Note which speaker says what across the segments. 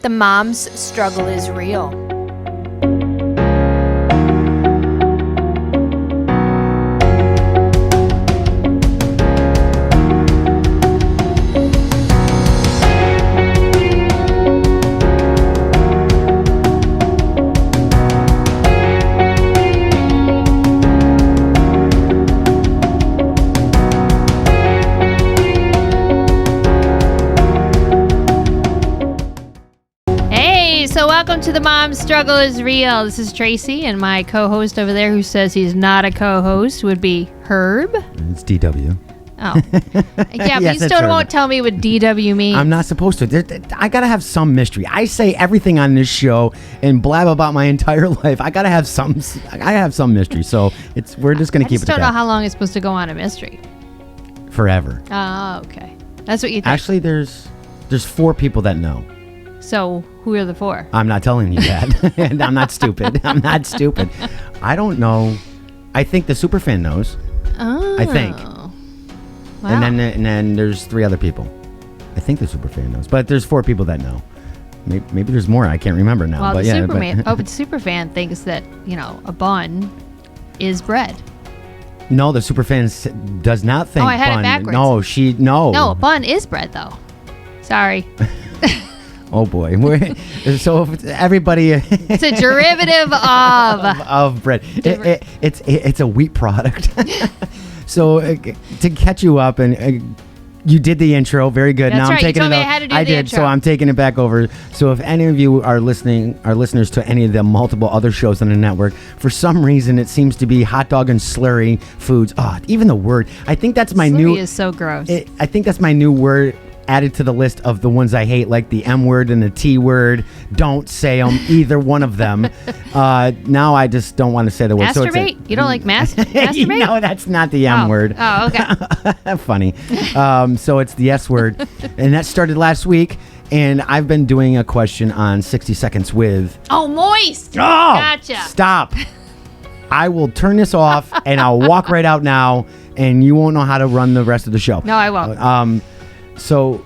Speaker 1: The mom's struggle is real. Welcome to The Mom's Struggle is Real. This is Tracy, and my co-host over there who says he's not a co-host would be Herb.
Speaker 2: It's DW.
Speaker 1: Oh. Yeah, but you still won't tell me what DW means.
Speaker 2: I'm not supposed to. I got to have some mystery. I say everything on this show and blab about my entire life. I got to have some mystery. So we're just going to keep it.
Speaker 1: I just don't know how long it's supposed to go on a mystery.
Speaker 2: Forever.
Speaker 1: Oh, okay. That's what you think.
Speaker 2: Actually, there's 4 people that know.
Speaker 1: So who are the 4? I'm
Speaker 2: not telling you that. And I'm not stupid. I don't know. I think the superfan knows.
Speaker 1: Oh.
Speaker 2: I think.
Speaker 1: Wow.
Speaker 2: And then there's 3 other people. I think the superfan knows. But there's 4 people that know. Maybe there's more. I can't remember now.
Speaker 1: Well,
Speaker 2: but
Speaker 1: the
Speaker 2: yeah,
Speaker 1: but superfan thinks that, a bun is bread.
Speaker 2: No, the superfan does not think.
Speaker 1: Oh, I had it backwards.
Speaker 2: No.
Speaker 1: No, a bun is bread though. Sorry.
Speaker 2: Oh boy! So if everybody,
Speaker 1: it's a derivative
Speaker 2: of bread. It's a wheat product. So to catch you up, and you did the intro very good.
Speaker 1: That's
Speaker 2: now
Speaker 1: right.
Speaker 2: I'm taking
Speaker 1: you told
Speaker 2: it.
Speaker 1: Me I had to do
Speaker 2: I
Speaker 1: the
Speaker 2: did.
Speaker 1: Intro.
Speaker 2: So I'm taking it back over. So if any of you are listeners to any of the multiple other shows on the network, for some reason it seems to be hot dog and slurry foods. Even the word. I think that's my
Speaker 1: slurry is so gross.
Speaker 2: I think that's my new word added to the list of the ones I hate, like the M word and the T word. Don't say them, either one of them. Now I just don't want to say the word.
Speaker 1: Masturbate? So you don't like masturbate?
Speaker 2: No, that's not the M word.
Speaker 1: Oh, okay.
Speaker 2: Funny. So it's the S word. And that started last week. And I've been doing a question on 60 Seconds with...
Speaker 1: Oh, moist.
Speaker 2: Oh,
Speaker 1: gotcha.
Speaker 2: Stop. I will turn this off and I'll walk right out now and you won't know how to run the rest of the show.
Speaker 1: No, I won't.
Speaker 2: So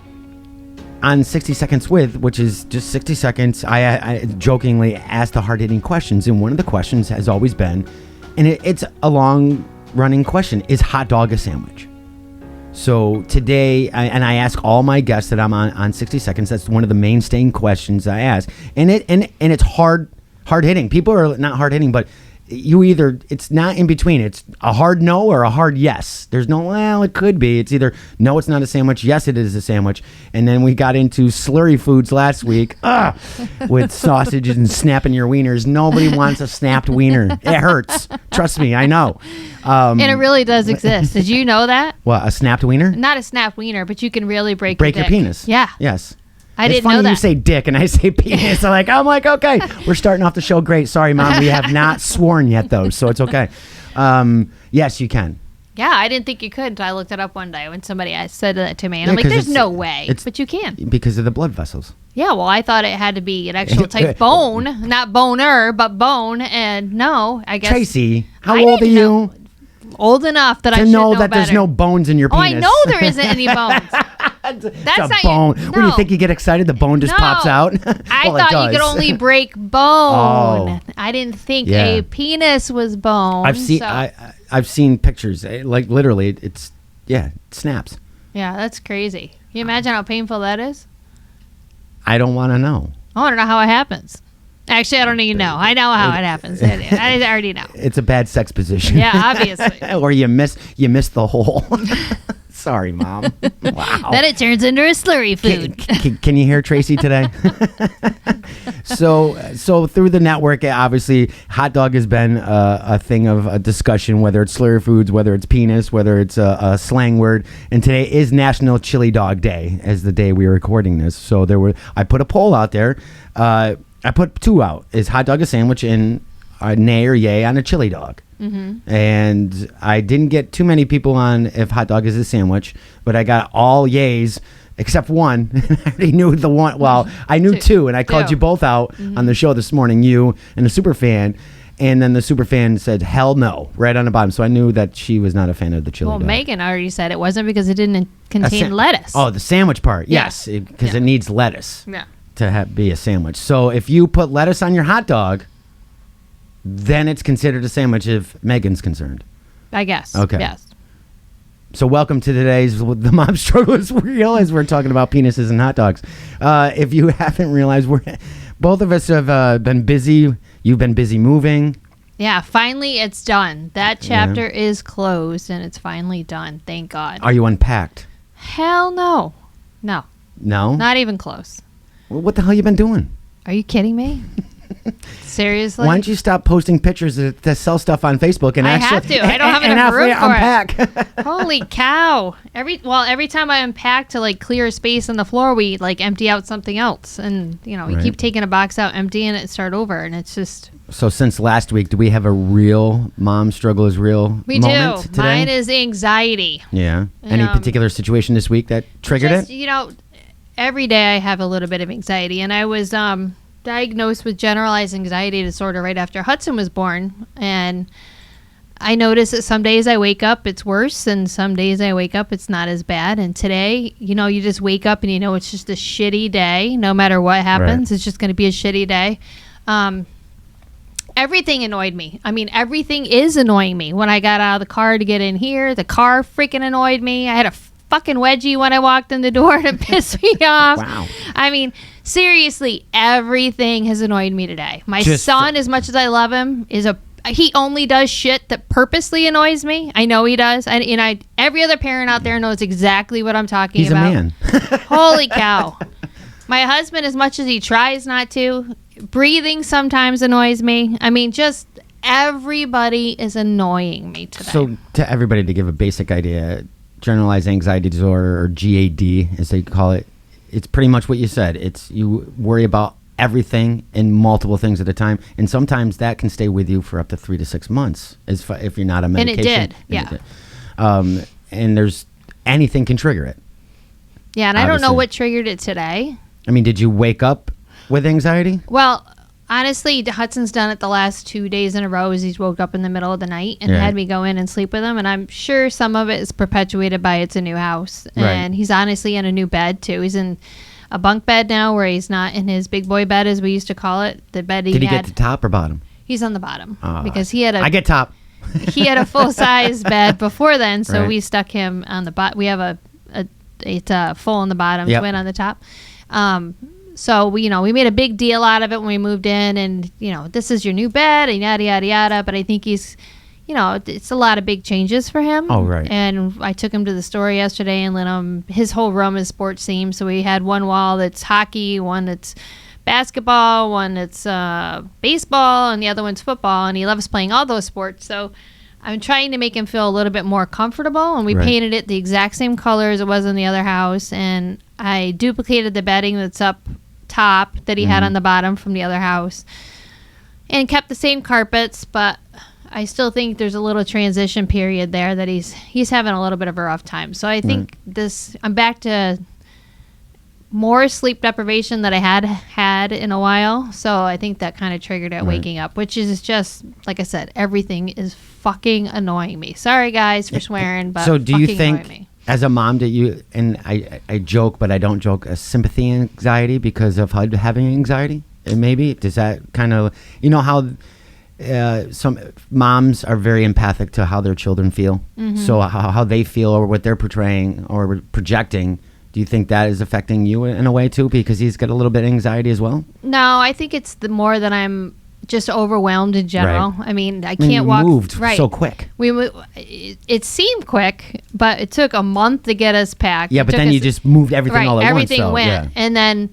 Speaker 2: on 60 Seconds With, which is just 60 seconds, I jokingly asked the hard-hitting questions, and one of the questions has always been, and it's a long-running question, is hot dog a sandwich? So today, I ask all my guests that I'm on 60 Seconds, that's one of the mainstay questions I ask, and it's hard-hitting. People are not hard-hitting, but it's not in between. It's a hard no or a hard yes. There's no, well, it could be. It's either, no, it's not a sandwich. Yes, it is a sandwich. And then we got into slurry foods last week with sausages and snapping your wieners. Nobody wants a snapped wiener. It hurts. Trust me, I know.
Speaker 1: And it really does exist. Did you know that?
Speaker 2: What, a snapped wiener?
Speaker 1: Not a snapped wiener, but you can really break
Speaker 2: your penis.
Speaker 1: Yeah.
Speaker 2: Yes.
Speaker 1: I didn't know
Speaker 2: that. It's funny
Speaker 1: you
Speaker 2: say dick and I say penis. I'm like, okay, we're starting off the show great. Sorry, Mom, we have not sworn yet, though, so it's okay. Yes, you can.
Speaker 1: Yeah, I didn't think you could until I looked it up one day when somebody said that to me. And I'm like, there's no way. But you can.
Speaker 2: Because of the blood vessels.
Speaker 1: Yeah, well, I thought it had to be an actual type bone, not boner, but bone. And no, I guess.
Speaker 2: Tracy, how old are you?
Speaker 1: Old enough that I should know
Speaker 2: that
Speaker 1: better.
Speaker 2: There's no bones in your penis.
Speaker 1: Oh, I know there isn't any bones.
Speaker 2: That's a bone. What do you think? You get excited, the bone just pops out?
Speaker 1: I thought you could only break bone. Oh. I didn't think a penis was bone.
Speaker 2: I've seen pictures. Like literally, it snaps.
Speaker 1: Yeah, that's crazy. Can you imagine how painful that is?
Speaker 2: I don't want to know.
Speaker 1: I want to know how it happens. Actually, I don't even know. I know how it happens. I already know.
Speaker 2: It's a bad sex position.
Speaker 1: Yeah, obviously.
Speaker 2: Or you miss the hole. Sorry, Mom. Wow.
Speaker 1: Then it turns into a slurry food.
Speaker 2: Can you hear Tracy today? So through the network, obviously, hot dog has been a thing of a discussion, whether it's slurry foods, whether it's penis, whether it's a slang word. And today is National Chili Dog Day, as the day we are recording this. So I put a poll out there. I put 2 out. Is hot dog a sandwich, and nay or yay on a chili dog? Mm-hmm. And I didn't get too many people on if hot dog is a sandwich, but I got all yays except one. I already knew the one. Well, I knew 2, and I called you both out on the show this morning, you and the super fan. And then the super fan said, hell no, right on the bottom. So I knew that she was not a fan of the chili dog.
Speaker 1: Megan already said it wasn't because it didn't contain lettuce.
Speaker 2: Oh, the sandwich part. Yes, because it needs lettuce.
Speaker 1: Yeah.
Speaker 2: to be a sandwich. So if you put lettuce on your hot dog, then it's considered a sandwich if Megan's concerned.
Speaker 1: I guess.
Speaker 2: Okay.
Speaker 1: Yes.
Speaker 2: So welcome to today's The Mom Struggle is Real, as we're talking about penises and hot dogs. If you haven't realized, both of us have been busy. You've been busy moving.
Speaker 1: Yeah, finally it's done. That chapter is closed and it's finally done. Thank God.
Speaker 2: Are you unpacked?
Speaker 1: Hell no. No.
Speaker 2: No?
Speaker 1: Not even close.
Speaker 2: Well, what the hell you been doing?
Speaker 1: Are you kidding me? Seriously?
Speaker 2: Why don't you stop posting pictures to sell stuff on Facebook and
Speaker 1: I have to. I don't have enough room for
Speaker 2: unpack.
Speaker 1: Holy cow. Every time I unpack to like clear space on the floor, we like empty out something else. And, you keep taking a box out, emptying it, start over. And it's just...
Speaker 2: So since last week, do we have a real Mom Struggle is Real
Speaker 1: we
Speaker 2: moment
Speaker 1: do.
Speaker 2: today?
Speaker 1: Mine is anxiety.
Speaker 2: Yeah. Any particular situation this week that triggered it?
Speaker 1: Every day I have a little bit of anxiety. And I was diagnosed with generalized anxiety disorder right after Hudson was born. And I notice that some days I wake up, it's worse. And some days I wake up, it's not as bad. And today, you just wake up and it's just a shitty day. No matter what happens, It's just going to be a shitty day. Everything annoyed me. I mean, everything is annoying me. When I got out of the car to get in here, the car freaking annoyed me. I had a fucking wedgie when I walked in the door to piss me off.
Speaker 2: Wow.
Speaker 1: I mean, seriously, everything has annoyed me today. My son, as much as I love him, he only does shit that purposely annoys me. I know he does. Every other parent out there knows exactly what I'm talking about.
Speaker 2: He's a man.
Speaker 1: Holy cow. My husband, as much as he tries not to, breathing sometimes annoys me. I mean, just everybody is annoying me today.
Speaker 2: So to everybody, to give a basic idea, generalized anxiety disorder, or GAD as they call it, it's pretty much what you said. It's you worry about everything and multiple things at a time, and sometimes that can stay with you for up to 3 to 6 months if you're not on medication.
Speaker 1: And it did.
Speaker 2: And there's anything can trigger it.
Speaker 1: Yeah, and
Speaker 2: obviously.
Speaker 1: I don't know what triggered it today.
Speaker 2: I mean, did you wake up with anxiety?
Speaker 1: Well, honestly, Hudson's done it the last 2 days in a row. He's woke up in the middle of the night and had me go in and sleep with him. And I'm sure some of it is perpetuated by it's a new house. And he's honestly in a new bed, too. He's in a bunk bed now where he's not in his big boy bed, as we used to call it. The bed he had.
Speaker 2: Did he get to top or bottom?
Speaker 1: He's on the bottom. Because he had
Speaker 2: I get top.
Speaker 1: He had a full-size bed before then, so we stuck him on the bottom. We have it's full on the bottom, twin on the top. So we made a big deal out of it when we moved in, and this is your new bed and yada yada yada. But I think he's, it's a lot of big changes for him.
Speaker 2: Oh right.
Speaker 1: And I took him to the store yesterday and let him. His whole room is sports themed, so we had one wall that's hockey, one that's basketball, one that's baseball, and the other one's football. And he loves playing all those sports. So I'm trying to make him feel a little bit more comfortable, and we painted it the exact same color as it was in the other house, and I duplicated the bedding that's up top that he had on the bottom from the other house, and kept the same carpets, but I still think there's a little transition period there that he's having a little bit of a rough time. So I think I'm back to more sleep deprivation that I had in a while. So I think that kind of triggered it waking up, which is just, like I said, everything is fucking annoying me. Sorry guys for swearing, but
Speaker 2: so do you think
Speaker 1: me.
Speaker 2: As a mom, that you, and I joke, but I don't joke, a sympathy anxiety because of having anxiety? And maybe does that kind of, how some moms are very empathic to how their children feel. So how they feel or what they're portraying or projecting. Do you think that is affecting you in a way too? Because he's got a little bit of anxiety as well?
Speaker 1: No, I think it's the more that I'm just overwhelmed in general.
Speaker 2: Right.
Speaker 1: I mean, I can't walk.
Speaker 2: Moved so quick.
Speaker 1: It seemed quick, but it took a month to get us packed.
Speaker 2: Yeah, but then you just moved everything all at once.
Speaker 1: Everything went. And then,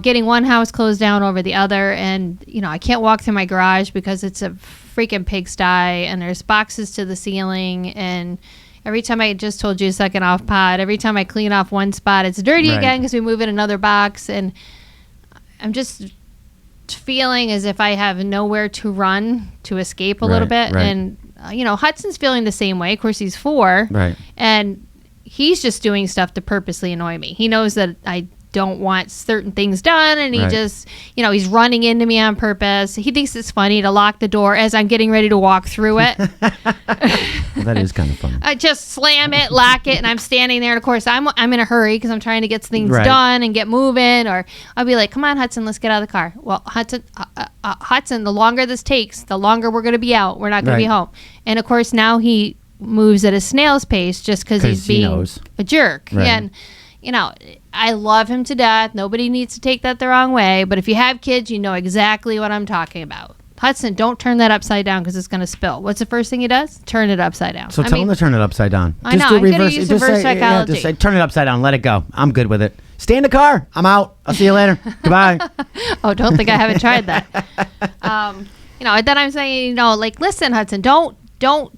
Speaker 1: getting one house closed down over the other. And, I can't walk through my garage because it's a freaking pigsty and there's boxes to the ceiling. And every time I just told you a second off pod, every time I clean off one spot, it's dirty again because we move in another box. And I'm just feeling as if I have nowhere to run to escape a little bit. And Hudson's feeling the same way. Of course, he's 4, and he's just doing stuff to purposely annoy me. He knows that I don't want certain things done, and he just, he's running into me on purpose. He thinks it's funny to lock the door as I'm getting ready to walk through it.
Speaker 2: Well, that is kind of funny.
Speaker 1: I just slam it, lock it, and I'm standing there, and of course I'm in a hurry because I'm trying to get things done and get moving, or I'll be like, come on, Hudson, let's get out of the car. Well, Hudson, the longer this takes, the longer we're going to be out. We're not going to be home. And of course now he moves at a snail's pace just because he's being a jerk. Right. And I love him to death. Nobody needs to take that the wrong way. But if you have kids, you know exactly what I'm talking about. Hudson, don't turn that upside down because it's going to spill. What's the first thing he does? Turn it upside down.
Speaker 2: So tell him to turn it upside down.
Speaker 1: I know. I'm going to use reverse psychology.
Speaker 2: Just say, turn it upside down. Let it go. I'm good with it. Stay in the car. I'm out. I'll see you later. Goodbye.
Speaker 1: Oh, don't think I haven't tried that. And then I'm saying, listen, Hudson, don't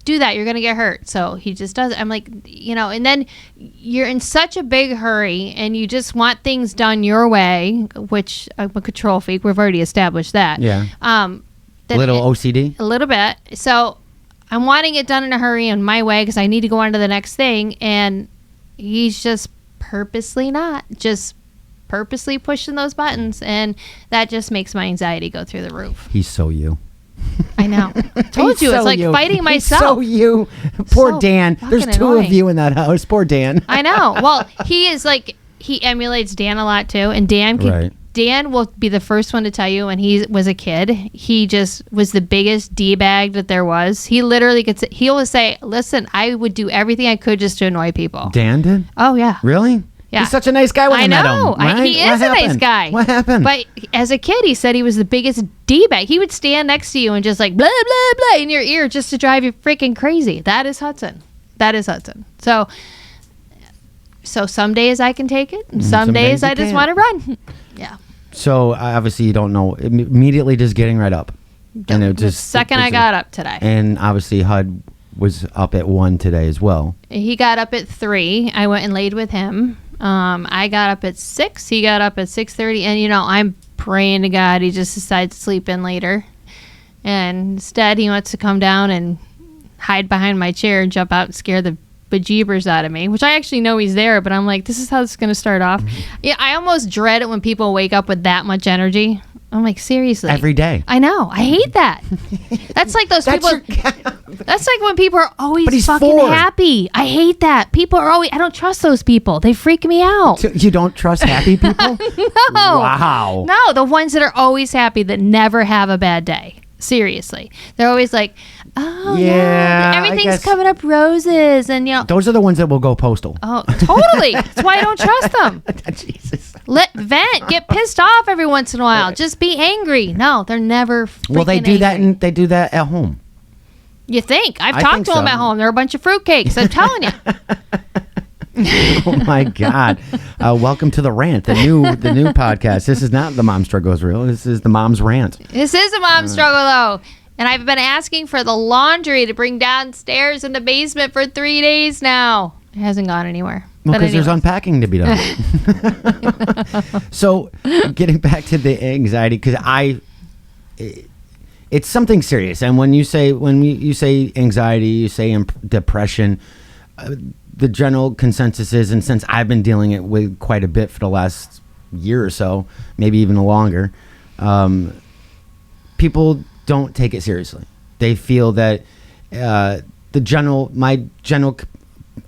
Speaker 1: do that. You're going to get hurt. So he just does it. I'm like, and then you're in such a big hurry and you just want things done your way, which I'm a control freak. We've already established that.
Speaker 2: Yeah. A little OCD?
Speaker 1: A little bit. So I'm wanting it done in a hurry in my way because I need to go on to the next thing. And he's just purposely pushing those buttons. And that just makes my anxiety go through the roof.
Speaker 2: He's so you.
Speaker 1: I know. I told you, it's like fighting myself.
Speaker 2: So you. Poor Dan. There's two of you in that house. Poor Dan.
Speaker 1: I know. Well, he is he emulates Dan a lot too. And Dan will be the first one to tell you when he was a kid, he just was the biggest D-bag that there was. He literally he will say, listen, I would do everything I could just to annoy people.
Speaker 2: Dan did?
Speaker 1: Oh, yeah.
Speaker 2: Really? Yeah. He's such a nice guy when I met him. Right?
Speaker 1: He is a nice guy.
Speaker 2: What happened?
Speaker 1: But as a kid, he said he was the biggest D-bag. He would stand next to you and just like blah, blah, blah in your ear just to drive you freaking crazy. That is Hudson. So some days I can take it. And some days I just want to run. Yeah.
Speaker 2: So obviously you don't know. Immediately just getting right up. And it just
Speaker 1: the second I got up today.
Speaker 2: And obviously HUD was up at 1 today as well.
Speaker 1: He got up at 3. I went and laid with him. I got up at 6. He got up at 6:30. And, I'm praying to God he just decides to sleep in later. And instead he wants to come down and hide behind my chair and jump out and scare the bejeebers out of me, which I actually know he's there, but I'm like, this is how this is going to start off. Mm-hmm. Yeah, I almost dread it when people wake up with that much energy. I'm like, seriously.
Speaker 2: Every day.
Speaker 1: I know. I hate that. That's like those people. That's like when people are always fucking happy. I hate that. People are always, I don't trust those people. They freak me out.
Speaker 2: So you don't trust happy people?
Speaker 1: No.
Speaker 2: Wow.
Speaker 1: No, the ones that are always happy that never have a bad day. Seriously. They're always like, oh, yeah, everything's coming up roses. And,
Speaker 2: those are the ones that will go postal.
Speaker 1: Oh, totally. That's why I don't trust them.
Speaker 2: Jesus.
Speaker 1: Vent. Get pissed off every once in a while. Just be angry. No, they're never freaking
Speaker 2: Well, they do
Speaker 1: angry.
Speaker 2: that and they do that at home.
Speaker 1: You think? I've talked to them at home. They're a bunch of fruitcakes. I'm telling you.
Speaker 2: Oh my God! Welcome to the rant, the new podcast. This is not the Mom Struggles Real. This is the Mom's Rant.
Speaker 1: This is a mom struggle though, and I've been asking for the laundry to bring downstairs in the basement for 3 days now. It hasn't gone anywhere.
Speaker 2: Well, because there's unpacking to be done. So, getting back to the anxiety, because it's something serious, and when you say anxiety, you say depression. The general consensus is, and since I've been dealing it with quite a bit for the last year or so, maybe even longer, people don't take it seriously. They feel that how do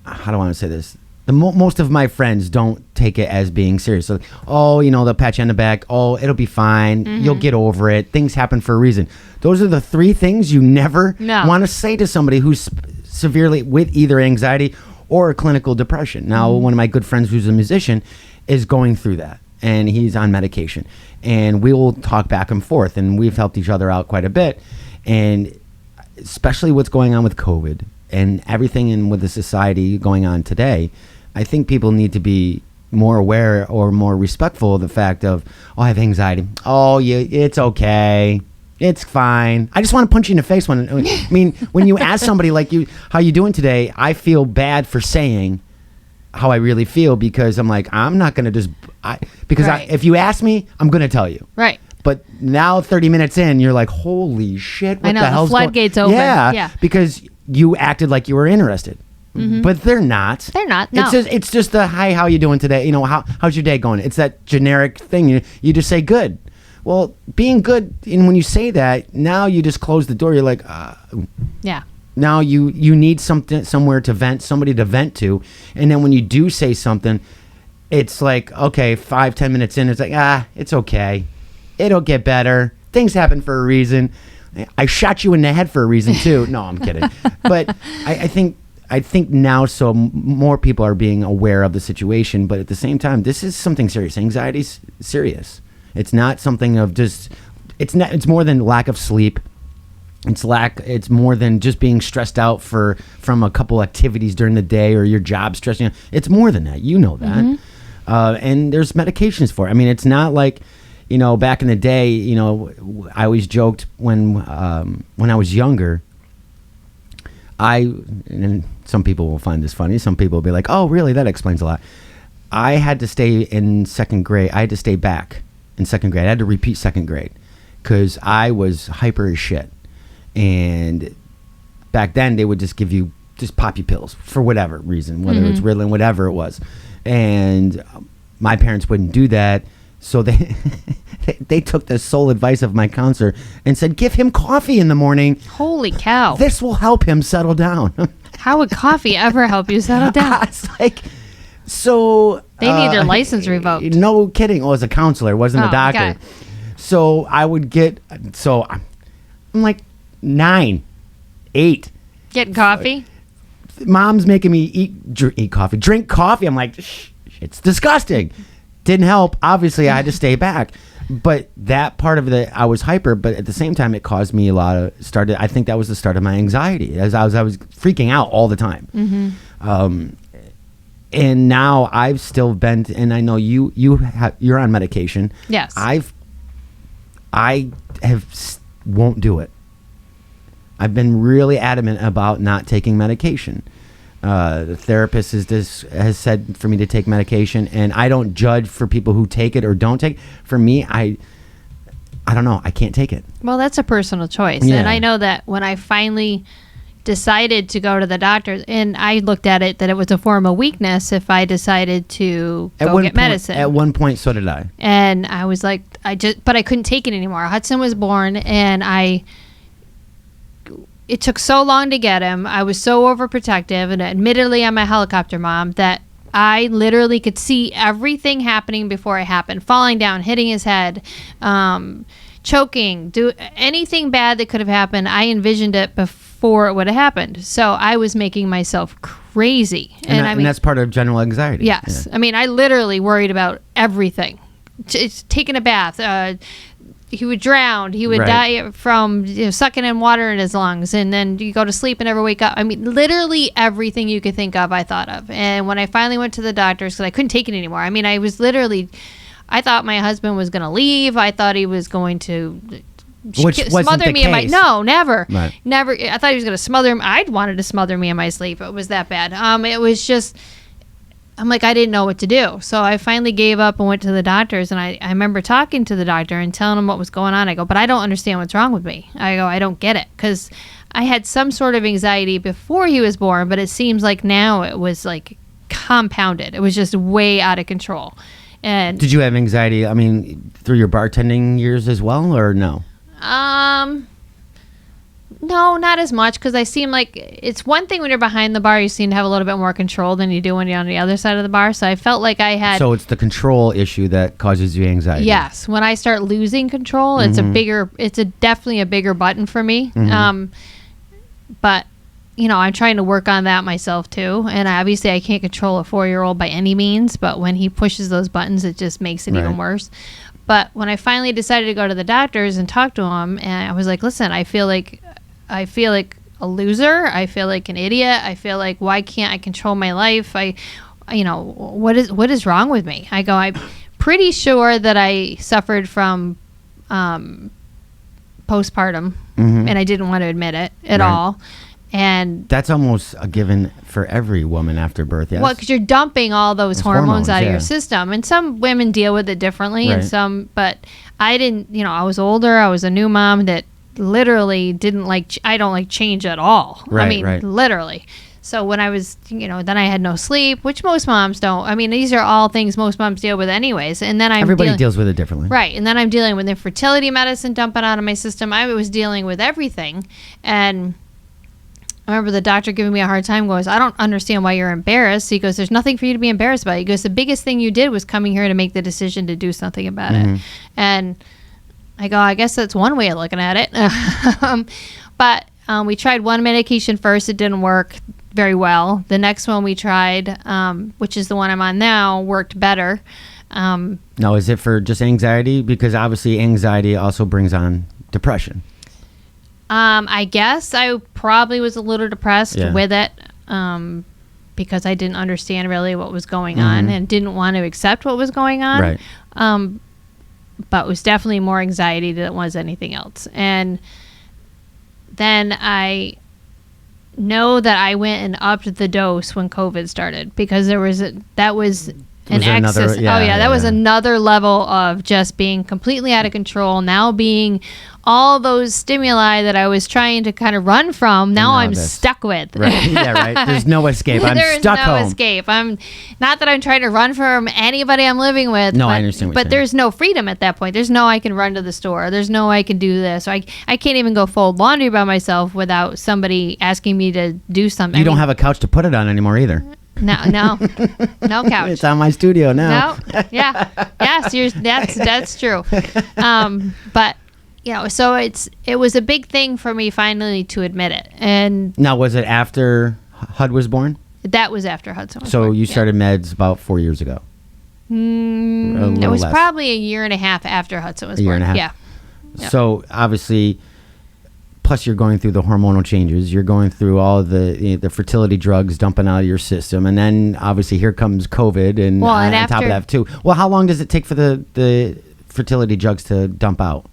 Speaker 2: I want to say this? Most of my friends don't take it as being serious. So, they'll pat you on the back. Oh, it'll be fine. Mm-hmm. You'll get over it. Things happen for a reason. Those are the 3 things you never want to say to somebody who's severely with either anxiety or clinical depression. Now, one of my good friends who's a musician is going through that, and he's on medication. And we will talk back and forth, and we've helped each other out quite a bit. And especially what's going on with COVID and everything in with the society going on today, I think people need to be more aware or more respectful of the fact of, I have anxiety. Oh, it's okay. It's fine. I just want to punch you in the face when you ask somebody like you, how you doing today? I feel bad for saying how I really feel because I'm like, I'm not going to if you ask me, I'm going to tell you.
Speaker 1: Right.
Speaker 2: But now 30 minutes in, you're like, holy shit, what the hell's going on?
Speaker 1: I know, the floodgates open.
Speaker 2: Yeah, because you acted like you were interested. but they're not.
Speaker 1: They're not. No.
Speaker 2: It's just the hi, how you doing today? You know, how's your day going? It's that generic thing. You just say good. Well, being good, and when you say that, now you just close the door. You're like,
Speaker 1: yeah.
Speaker 2: Now you need somewhere to vent, somebody to vent to, and then when you do say something, it's like, okay, 5-10 minutes in, it's like, it's okay, it'll get better. Things happen for a reason. I shot you in the head for a reason too. No, I'm kidding. But I think now, so more people are being aware of the situation. But at the same time, this is something serious. Anxiety's serious. It's not something of just. It's more than lack of sleep. It's more than just being stressed out from a couple activities during the day or your job stressing. You. It's more than that. You know that. And there's medications for it. I mean, it's not like. You know, back in the day, you know, I always joked when I was younger, and some people will find this funny. Some people will be like, oh, really? That explains a lot. I had to stay in second grade. I had to stay back in second grade. I had to repeat second grade because I was hyper as shit. And back then, they would just pop you pills for whatever reason, whether it's Ritalin, whatever it was. And my parents wouldn't do that. So they took the sole advice of my counselor and said, give him coffee in the morning.
Speaker 1: Holy cow.
Speaker 2: This will help him settle down.
Speaker 1: How would coffee ever help you settle down?
Speaker 2: It's like, so...
Speaker 1: They need their license revoked.
Speaker 2: No kidding. Well, it was a counselor. It wasn't a doctor.
Speaker 1: Okay.
Speaker 2: So I would get... So I'm like 9, 8.
Speaker 1: Getting coffee?
Speaker 2: Mom's making me eat coffee. Drink coffee. I'm like, it's disgusting. Didn't help. Obviously, I had to stay back. But that part of it, I was hyper. But at the same time, it caused me a lot of... I think that was the start of my anxiety. As I was freaking out all the time. And now I've still been... And I know you're on medication.
Speaker 1: Yes.
Speaker 2: I won't do it. I've been really adamant about not taking medication. The therapist has said for me to take medication, and I don't judge for people who take it or don't take it. For me, I don't know. I can't take it.
Speaker 1: Well, that's a personal choice.
Speaker 2: Yeah.
Speaker 1: And I know that when I finally decided to go to the doctor, and I looked at it that it was a form of weakness if I decided to go get medicine.
Speaker 2: At one point, so did I.
Speaker 1: And I was like, but I couldn't take it anymore. Hudson was born, and it took so long to get him. I was so overprotective, and admittedly, I'm a helicopter mom, that I literally could see everything happening before it happened. Falling down, hitting his head, choking, anything bad that could have happened. I envisioned it before it would have happened. So I was making myself crazy.
Speaker 2: And that's part of general anxiety.
Speaker 1: Yes.
Speaker 2: Yeah.
Speaker 1: I mean, I literally worried about everything. Taking a bath, he would drown. He would die from sucking in water in his lungs. And then you go to sleep and never wake up. I mean, literally everything you could think of, I thought of. And when I finally went to the doctors, because I couldn't take it anymore. I mean, I thought my husband was going to leave. I thought he was going to smother me in my... No, never. Right. Never. I thought he was going to smother him. I'd wanted to smother me in my sleep. It was that bad. It was just... I'm like, I didn't know what to do. So I finally gave up and went to the doctors. And I remember talking to the doctor and telling him what was going on. I go, but I don't understand what's wrong with me. I go, I don't get it. Because I had some sort of anxiety before he was born, but it seems like now it was like compounded. It was just way out of control. And
Speaker 2: did you have anxiety, I mean, through your bartending years as well, or no?
Speaker 1: No, not as much, because I seem like it's one thing when you're behind the bar, you seem to have a little bit more control than you do when you're on the other side of the bar. So I felt like I had... So
Speaker 2: it's the control issue that causes you anxiety.
Speaker 1: Yes. When I start losing control, it's definitely a bigger button for me. But, I'm trying to work on that myself too. And obviously I can't control a 4-year-old by any means, but when he pushes those buttons, it just makes it even worse. But when I finally decided to go to the doctors and talk to him, and I was like, listen, I feel like a loser. I feel like an idiot. I feel like, why can't I control my life? What is wrong with me? I go, I'm pretty sure that I suffered from postpartum, and I didn't want to admit it at all. And
Speaker 2: that's almost a given for every woman after birth. Yes.
Speaker 1: Well, because you're dumping all those hormones out of your system, and some women deal with it differently, and some. But I didn't. I was older. I was a new mom that literally didn't like. I don't like change at all. I mean, literally. So when I was, then I had no sleep, which most moms don't. I mean, these are all things most moms deal with anyways. And then
Speaker 2: everybody deals with it differently.
Speaker 1: Right. And then I'm dealing with infertility medicine dumping out of my system. I was dealing with everything. And I remember the doctor giving me a hard time, goes, I don't understand why you're embarrassed. He goes, there's nothing for you to be embarrassed about. He goes, the biggest thing you did was coming here to make the decision to do something about it. And I go, I guess that's one way of looking at it. But we tried one medication first. It didn't work very well. The next one we tried, which is the one I'm on now, worked better.
Speaker 2: Now, is it for just anxiety? Because obviously anxiety also brings on depression.
Speaker 1: I guess I probably was a little depressed with it because I didn't understand really what was going on and didn't want to accept what was going on.
Speaker 2: Right.
Speaker 1: But it was definitely more anxiety than it was anything else. And then I know that I went and upped the dose when COVID started because that was an excess. That was another level of just being completely out of control. Now being all those stimuli that I was trying to kind of run from, now I'm stuck with.
Speaker 2: Right. Yeah, right. There's no escape. I'm stuck home. There's no escape.
Speaker 1: I'm not that I'm trying to run from anybody I'm living with.
Speaker 2: No, I understand what you're saying.
Speaker 1: But there's no freedom at that point. There's no I can run to the store. There's no I can do this. I can't even go fold laundry by myself without somebody asking me to do something.
Speaker 2: You don't have a couch to put it on anymore either.
Speaker 1: No couch.
Speaker 2: It's on my studio now.
Speaker 1: No, yeah, yes, that's true. But so it was a big thing for me finally to admit it. And
Speaker 2: now, was it after Hud was born?
Speaker 1: That was after Hudson was
Speaker 2: born. So you started meds about 4 years ago.
Speaker 1: It was probably a year and a half after Hudson was born.
Speaker 2: A year and a half.
Speaker 1: Yeah.
Speaker 2: So obviously, plus you're going through the hormonal changes. You're going through all the fertility drugs dumping out of your system, and then obviously here comes COVID, and on top of that too. Well, how long does it take for the fertility drugs to dump out?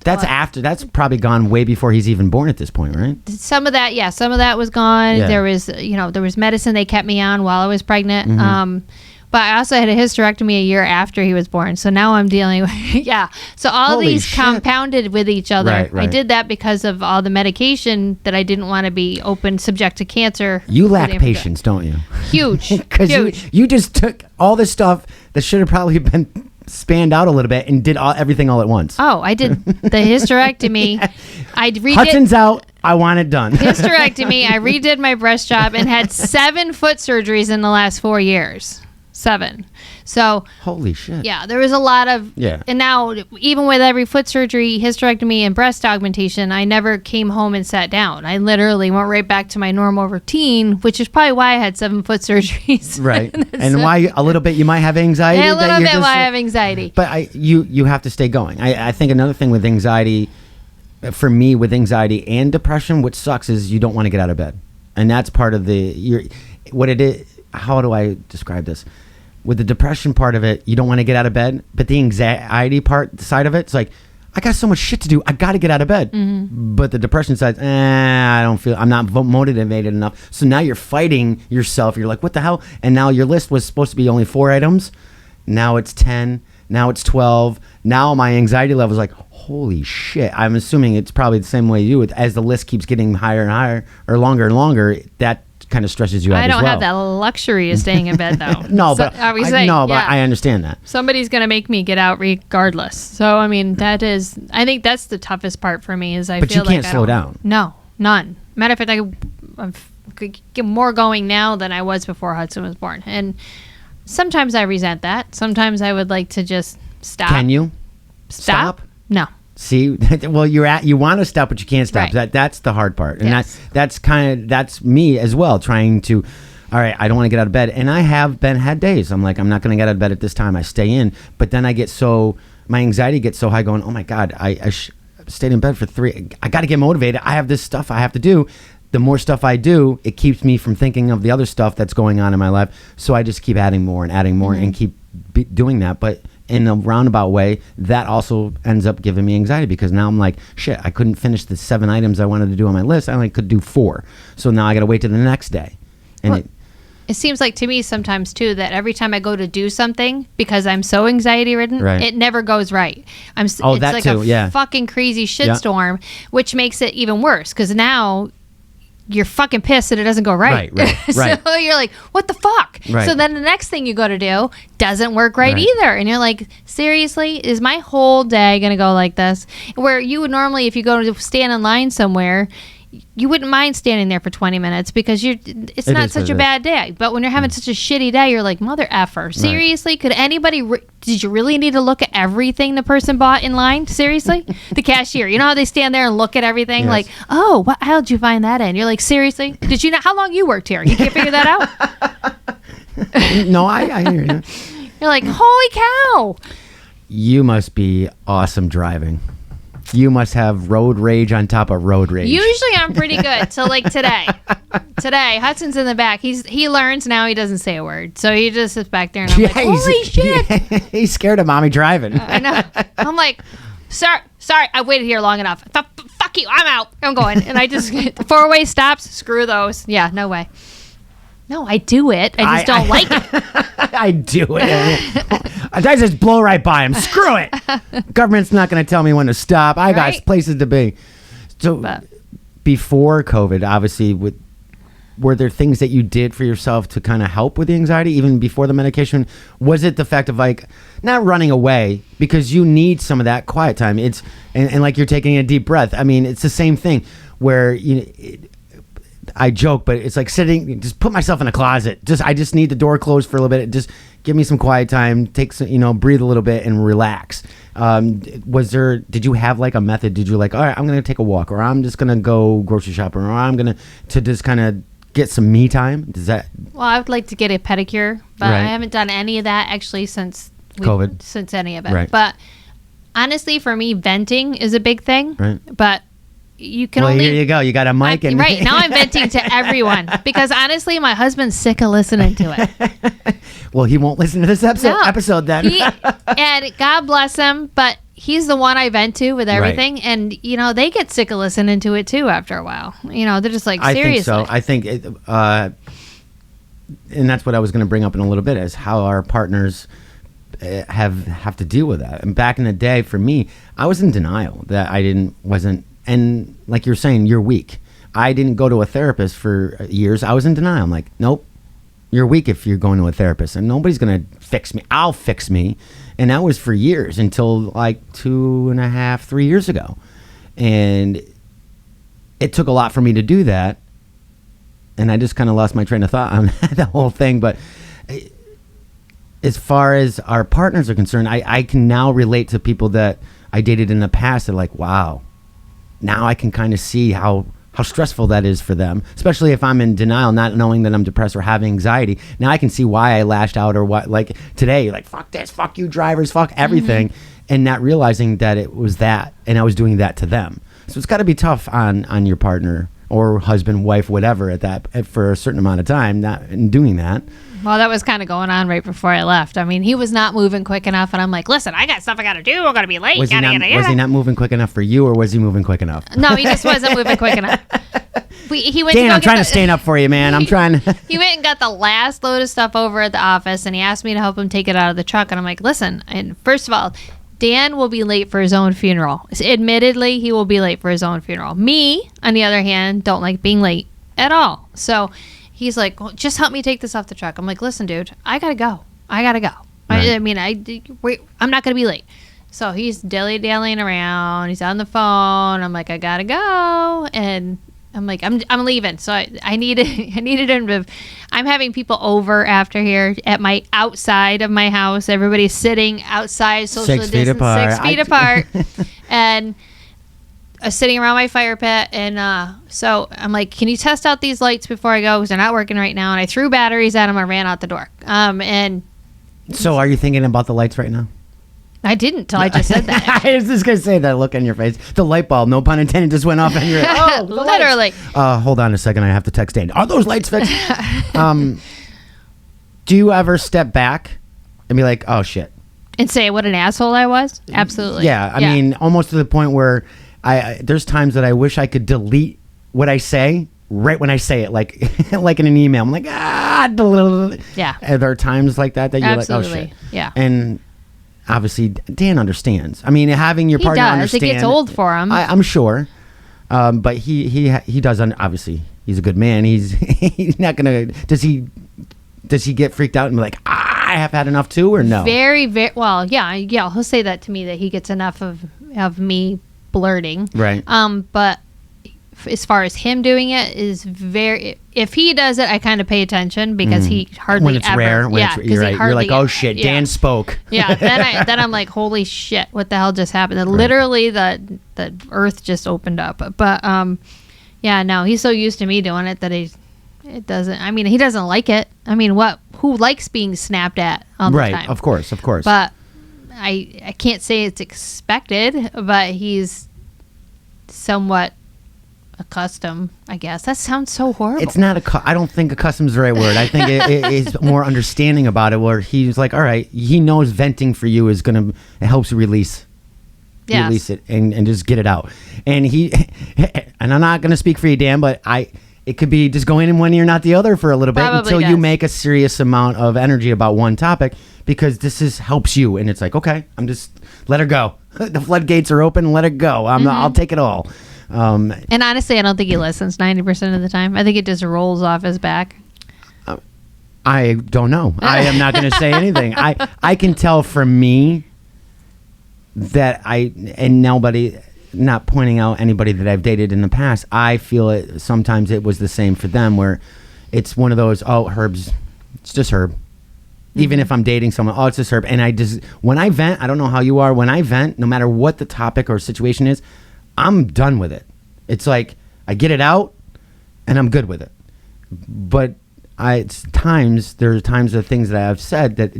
Speaker 2: That's probably gone way before he's even born at this point, right?
Speaker 1: Some of that was gone. Yeah. There was medicine they kept me on while I was pregnant. But I also had a hysterectomy a year after he was born. So now I'm dealing with, So all these compounded with each other. Right. I did that because of all the medication that I didn't want to be subject to cancer.
Speaker 2: You lack patience, don't you?
Speaker 1: Huge.
Speaker 2: Because you just took all this stuff that should have probably been spanned out a little bit and did everything all at once.
Speaker 1: Oh, I did the hysterectomy. I redid
Speaker 2: Hudson's out. I want it done.
Speaker 1: Hysterectomy. I redid my breast job and had 7 foot surgeries in the last 4 years. 7. So
Speaker 2: holy shit.
Speaker 1: Yeah, there was a lot of and now even with every foot surgery, hysterectomy, and breast augmentation, I never came home and sat down. I literally went right back to my normal routine, which is probably why I had 7 foot surgeries.
Speaker 2: Right. And why a little bit you might have anxiety.
Speaker 1: And a little bit why I have anxiety.
Speaker 2: But you have to stay going. I think another thing with anxiety, for me with anxiety and depression, what sucks is you don't want to get out of bed. And that's part of what it is. How do I describe this? With the depression part of it, you don't want to get out of bed, but the anxiety side of it, it's like, I got so much shit to do. I got to get out of bed. But the depression side, I'm not motivated enough. So now you're fighting yourself. You're like, what the hell? And now your list was supposed to be only 4 items. Now it's 10. Now it's 12. Now my anxiety level is like, holy shit. I'm assuming it's probably the same way you do. As the list keeps getting higher and higher or longer, that kind of stresses you out as well.
Speaker 1: I don't have that luxury of staying in bed though.
Speaker 2: But I understand that.
Speaker 1: Somebody's going to make me get out regardless. So, I mean, I think that's the toughest part for me is
Speaker 2: But you can't slow down.
Speaker 1: No, none. Matter of fact, I'm more going now than I was before Hudson was born. And sometimes I resent that. Sometimes I would like to just stop.
Speaker 2: Can you?
Speaker 1: Stop? No.
Speaker 2: See, well, you want to stop, but you can't stop. Right. That's the hard part, and that's me as well. Trying to, all right, I don't want to get out of bed, and I have had days. I'm like, I'm not going to get out of bed at this time. I stay in, but then my anxiety gets so high, going, oh my god, I stayed in bed for 3. I got to get motivated. I have this stuff I have to do. The more stuff I do, it keeps me from thinking of the other stuff that's going on in my life. So I just keep adding more and keep doing that, but in a roundabout way, that also ends up giving me anxiety because now I'm like, shit, I couldn't finish the 7 items I wanted to do on my list. I only could do 4. So now I got to wait till the next day. And
Speaker 1: it seems like to me sometimes too that every time I go to do something, because I'm so anxiety ridden, it never goes right. It's like a fucking crazy shitstorm, which makes it even worse because now you're fucking pissed that it doesn't go right.
Speaker 2: Right.
Speaker 1: So you're like, what the fuck?
Speaker 2: Right.
Speaker 1: So then the next thing you go to do doesn't work right either. And you're like, seriously, is my whole day going to go like this? Where you would normally, if you go to stand in line somewhere, you wouldn't mind standing there for 20 minutes because it's not such a bad day. But when you're having such a shitty day, you're like, mother effer. Seriously? Could anybody, did you really need to look at everything the person bought in line? Seriously? The cashier. You know how they stand there and look at everything?
Speaker 2: Yes.
Speaker 1: Like, oh, what aisle did you find that in? You're like, seriously? Did you know how long you worked here? You can't figure that out?
Speaker 2: No, I hear you.
Speaker 1: You're like, holy cow.
Speaker 2: You must be awesome driving. You must have road rage on top of road rage.
Speaker 1: Usually I'm pretty good. So like today, Hudson's in the back. He learns now. He doesn't say a word. So he just sits back there and I'm like, holy shit.
Speaker 2: He's scared of mommy driving.
Speaker 1: I know. I'm like, sorry, I waited here long enough. Fuck you. I'm out. I'm going. And I just, 4-way stops. Screw those. Yeah, no way. No, I do it. I just don't like it.
Speaker 2: I do it. I just blow right by him. Screw it. Government's not going to tell me when to stop. I got places to be. So before COVID, obviously, were there things that you did for yourself to kind of help with the anxiety, even before the medication? Was it the fact of like not running away because you need some of that quiet time? It's and like you're taking a deep breath. I mean, it's the same thing where I joke, but it's like sitting, just put myself in a closet. I just need the door closed for a little bit. Just give me some quiet time, take some, breathe a little bit and relax. Did you have like a method? Did you like, all right, I'm going to take a walk, or I'm just going to go grocery shopping, or I'm going to just kind of get some me time? Does that?
Speaker 1: Well, I would like to get a pedicure, but I haven't done any of that actually since
Speaker 2: COVID,
Speaker 1: since any of it.
Speaker 2: Right.
Speaker 1: But honestly, for me, venting is a big thing.
Speaker 2: Right.
Speaker 1: But you can only.
Speaker 2: Here you go. You got a mic.
Speaker 1: Right now, I'm venting to everyone because honestly, my husband's sick of listening to it.
Speaker 2: Well, he won't listen to this episode then.
Speaker 1: And God bless him, but he's the one I vent to with everything. Right. And, they get sick of listening to it too after a while. They're just like, seriously.
Speaker 2: I think so. I think, and that's what I was going to bring up in a little bit, is how our partners have to deal with that. And back in the day, for me, I was in denial that wasn't, and like you're saying, you're weak. I didn't go to a therapist for years. I was in denial. I'm like, nope, you're weak if you're going to a therapist, and nobody's going to fix me. I'll fix me. And that was for years, until like 2.5, 3 years ago. And it took a lot for me to do that. And I just kind of lost my train of thought on the whole thing. But as far as our partners are concerned, I can now relate to people that I dated in the past. They're like, wow, now I can kind of see how stressful that is for them, especially if I'm in denial, not knowing that I'm depressed or have anxiety. Now I can see why I lashed out, or what, like today, like, fuck this, fuck you drivers, fuck everything, and not realizing that it was that, and I was doing that to them. So it's got to be tough on your partner or husband, wife, whatever, for a certain amount of time, not in doing that.
Speaker 1: Well, that was kind of going on right before I left. I mean, he was not moving quick enough, and I'm like, listen, I got stuff I got to do. I'm going to be late.
Speaker 2: Was he not moving quick enough for you, or was he moving quick enough?
Speaker 1: No, he just wasn't moving quick enough. He went
Speaker 2: Dan, I'm trying to stand up for you, man. I'm trying.
Speaker 1: He went and got the last load of stuff over at the office, and he asked me to help him take it out of the truck. And I'm like, listen, and first of all, Dan will be late for his own funeral. Admittedly, he will be late for his own funeral. Me, on the other hand, don't like being late at all. So he's like, well, just help me take this off the truck. I'm like, listen, dude, I gotta go. Right. I'm not gonna be late. So he's dilly-dallying around. He's on the phone. I'm like, I gotta go. And I'm like, I'm leaving. So I needed him to. I'm having people over after here at my outside of my house. Everybody's sitting outside, social distance, 6 feet apart, and sitting around my fire pit. And so I'm like, can you test out these lights before I go? Because they're not working right now. And I threw batteries at them. I ran out the door. And
Speaker 2: so, are you thinking about the lights right now?
Speaker 1: I didn't till I just said that.
Speaker 2: I was just going to say that look on your face. The light bulb, no pun intended, just went off and you're like, oh,
Speaker 1: literally.
Speaker 2: Hold on a second. I have to text Dan. Are those lights fixed? Do you ever step back and be like, oh, shit?
Speaker 1: And say what an asshole I was? Absolutely.
Speaker 2: Yeah. I mean, almost to the point where there's times that I wish I could delete what I say right when I say it, like like in an email. I'm like,
Speaker 1: yeah.
Speaker 2: Are there times like that you're
Speaker 1: absolutely.
Speaker 2: Like, oh, shit?
Speaker 1: Yeah.
Speaker 2: And obviously, Dan understands. I mean, having your partner understand.
Speaker 1: It gets old for him.
Speaker 2: I'm sure. But he does, obviously, he's a good man. He's not gonna. Does he get freaked out and be like, I have had enough too, or no?
Speaker 1: Very, very well. Yeah. He'll say that to me, that he gets enough of me blurting.
Speaker 2: Right.
Speaker 1: But as far as him doing it is very. If he does it, I kind of pay attention because he hardly
Speaker 2: when it's
Speaker 1: ever.
Speaker 2: rare. When you're right. You're like, oh shit, Dan spoke.
Speaker 1: Yeah. Then I'm like, holy shit, what the hell just happened? And literally, the earth just opened up. But yeah, no, he's so used to me doing it that it doesn't. I mean, he doesn't like it. I mean, who likes being snapped at all the time?
Speaker 2: Right. Of course.
Speaker 1: But I can't say it's expected, but he's somewhat accustomed, I guess. That sounds so horrible.
Speaker 2: It's not I don't think accustomed is the right word. I think it is more understanding about it, where he's like, all right, he knows venting for you is it helps release it and just get it out. And and I'm not going to speak for you, Dan, but it could be just going in one ear, not the other for a little bit.
Speaker 1: Probably
Speaker 2: until
Speaker 1: does.
Speaker 2: you make a serious amount of energy about one topic, because this helps you. And it's like, okay, I'm just, let her go. The floodgates are open, let it go. I'll take it all.
Speaker 1: And honestly, I don't think he listens 90% of the time. I think it just rolls off his back.
Speaker 2: I don't know. I am not going to say anything. I can tell from me that not pointing out anybody that I've dated in the past, I feel it sometimes it was the same for them, where it's one of those, it's just Herb. Even if I'm dating someone, it's just Herb. And when I vent, I don't know how you are, when I vent, no matter what the topic or situation is, I'm done with it. It's like I get it out and I'm good with it. But there are times of things that I've said that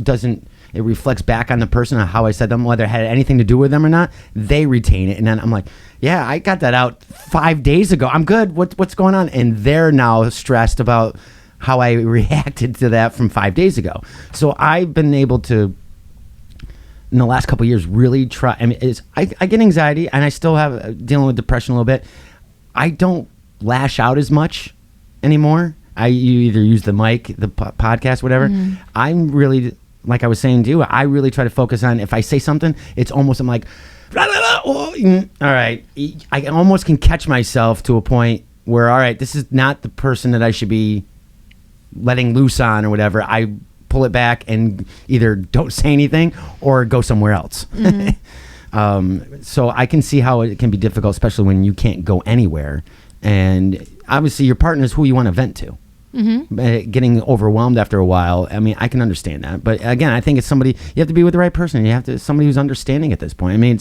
Speaker 2: it reflects back on the person on how I said them, whether it had anything to do with them or not. They retain it. And then I'm like, yeah, I got that out 5 days ago. I'm good. What's going on? And they're now stressed about how I reacted to that from 5 days ago. So I've been able to, in the last couple of years, really try. I mean, I get anxiety, and I still have dealing with depression a little bit. I don't lash out as much anymore. You either use the mic, the podcast, whatever. Mm-hmm. I'm really, like I was saying to you, I really try to focus on, if I say something, it's almost, I'm like, all right. I almost can catch myself to a point where, all right, this is not the person that I should be letting loose on or whatever. I pull it back and either don't say anything or go somewhere else. Mm-hmm. So I can see how it can be difficult, especially when you can't go anywhere. And obviously your partner is who you want to vent to. Mm-hmm. Getting overwhelmed after a while, I mean, I can understand that. But again, I think it's somebody, you have to be with the right person. You have to, somebody who's understanding at this point. I mean,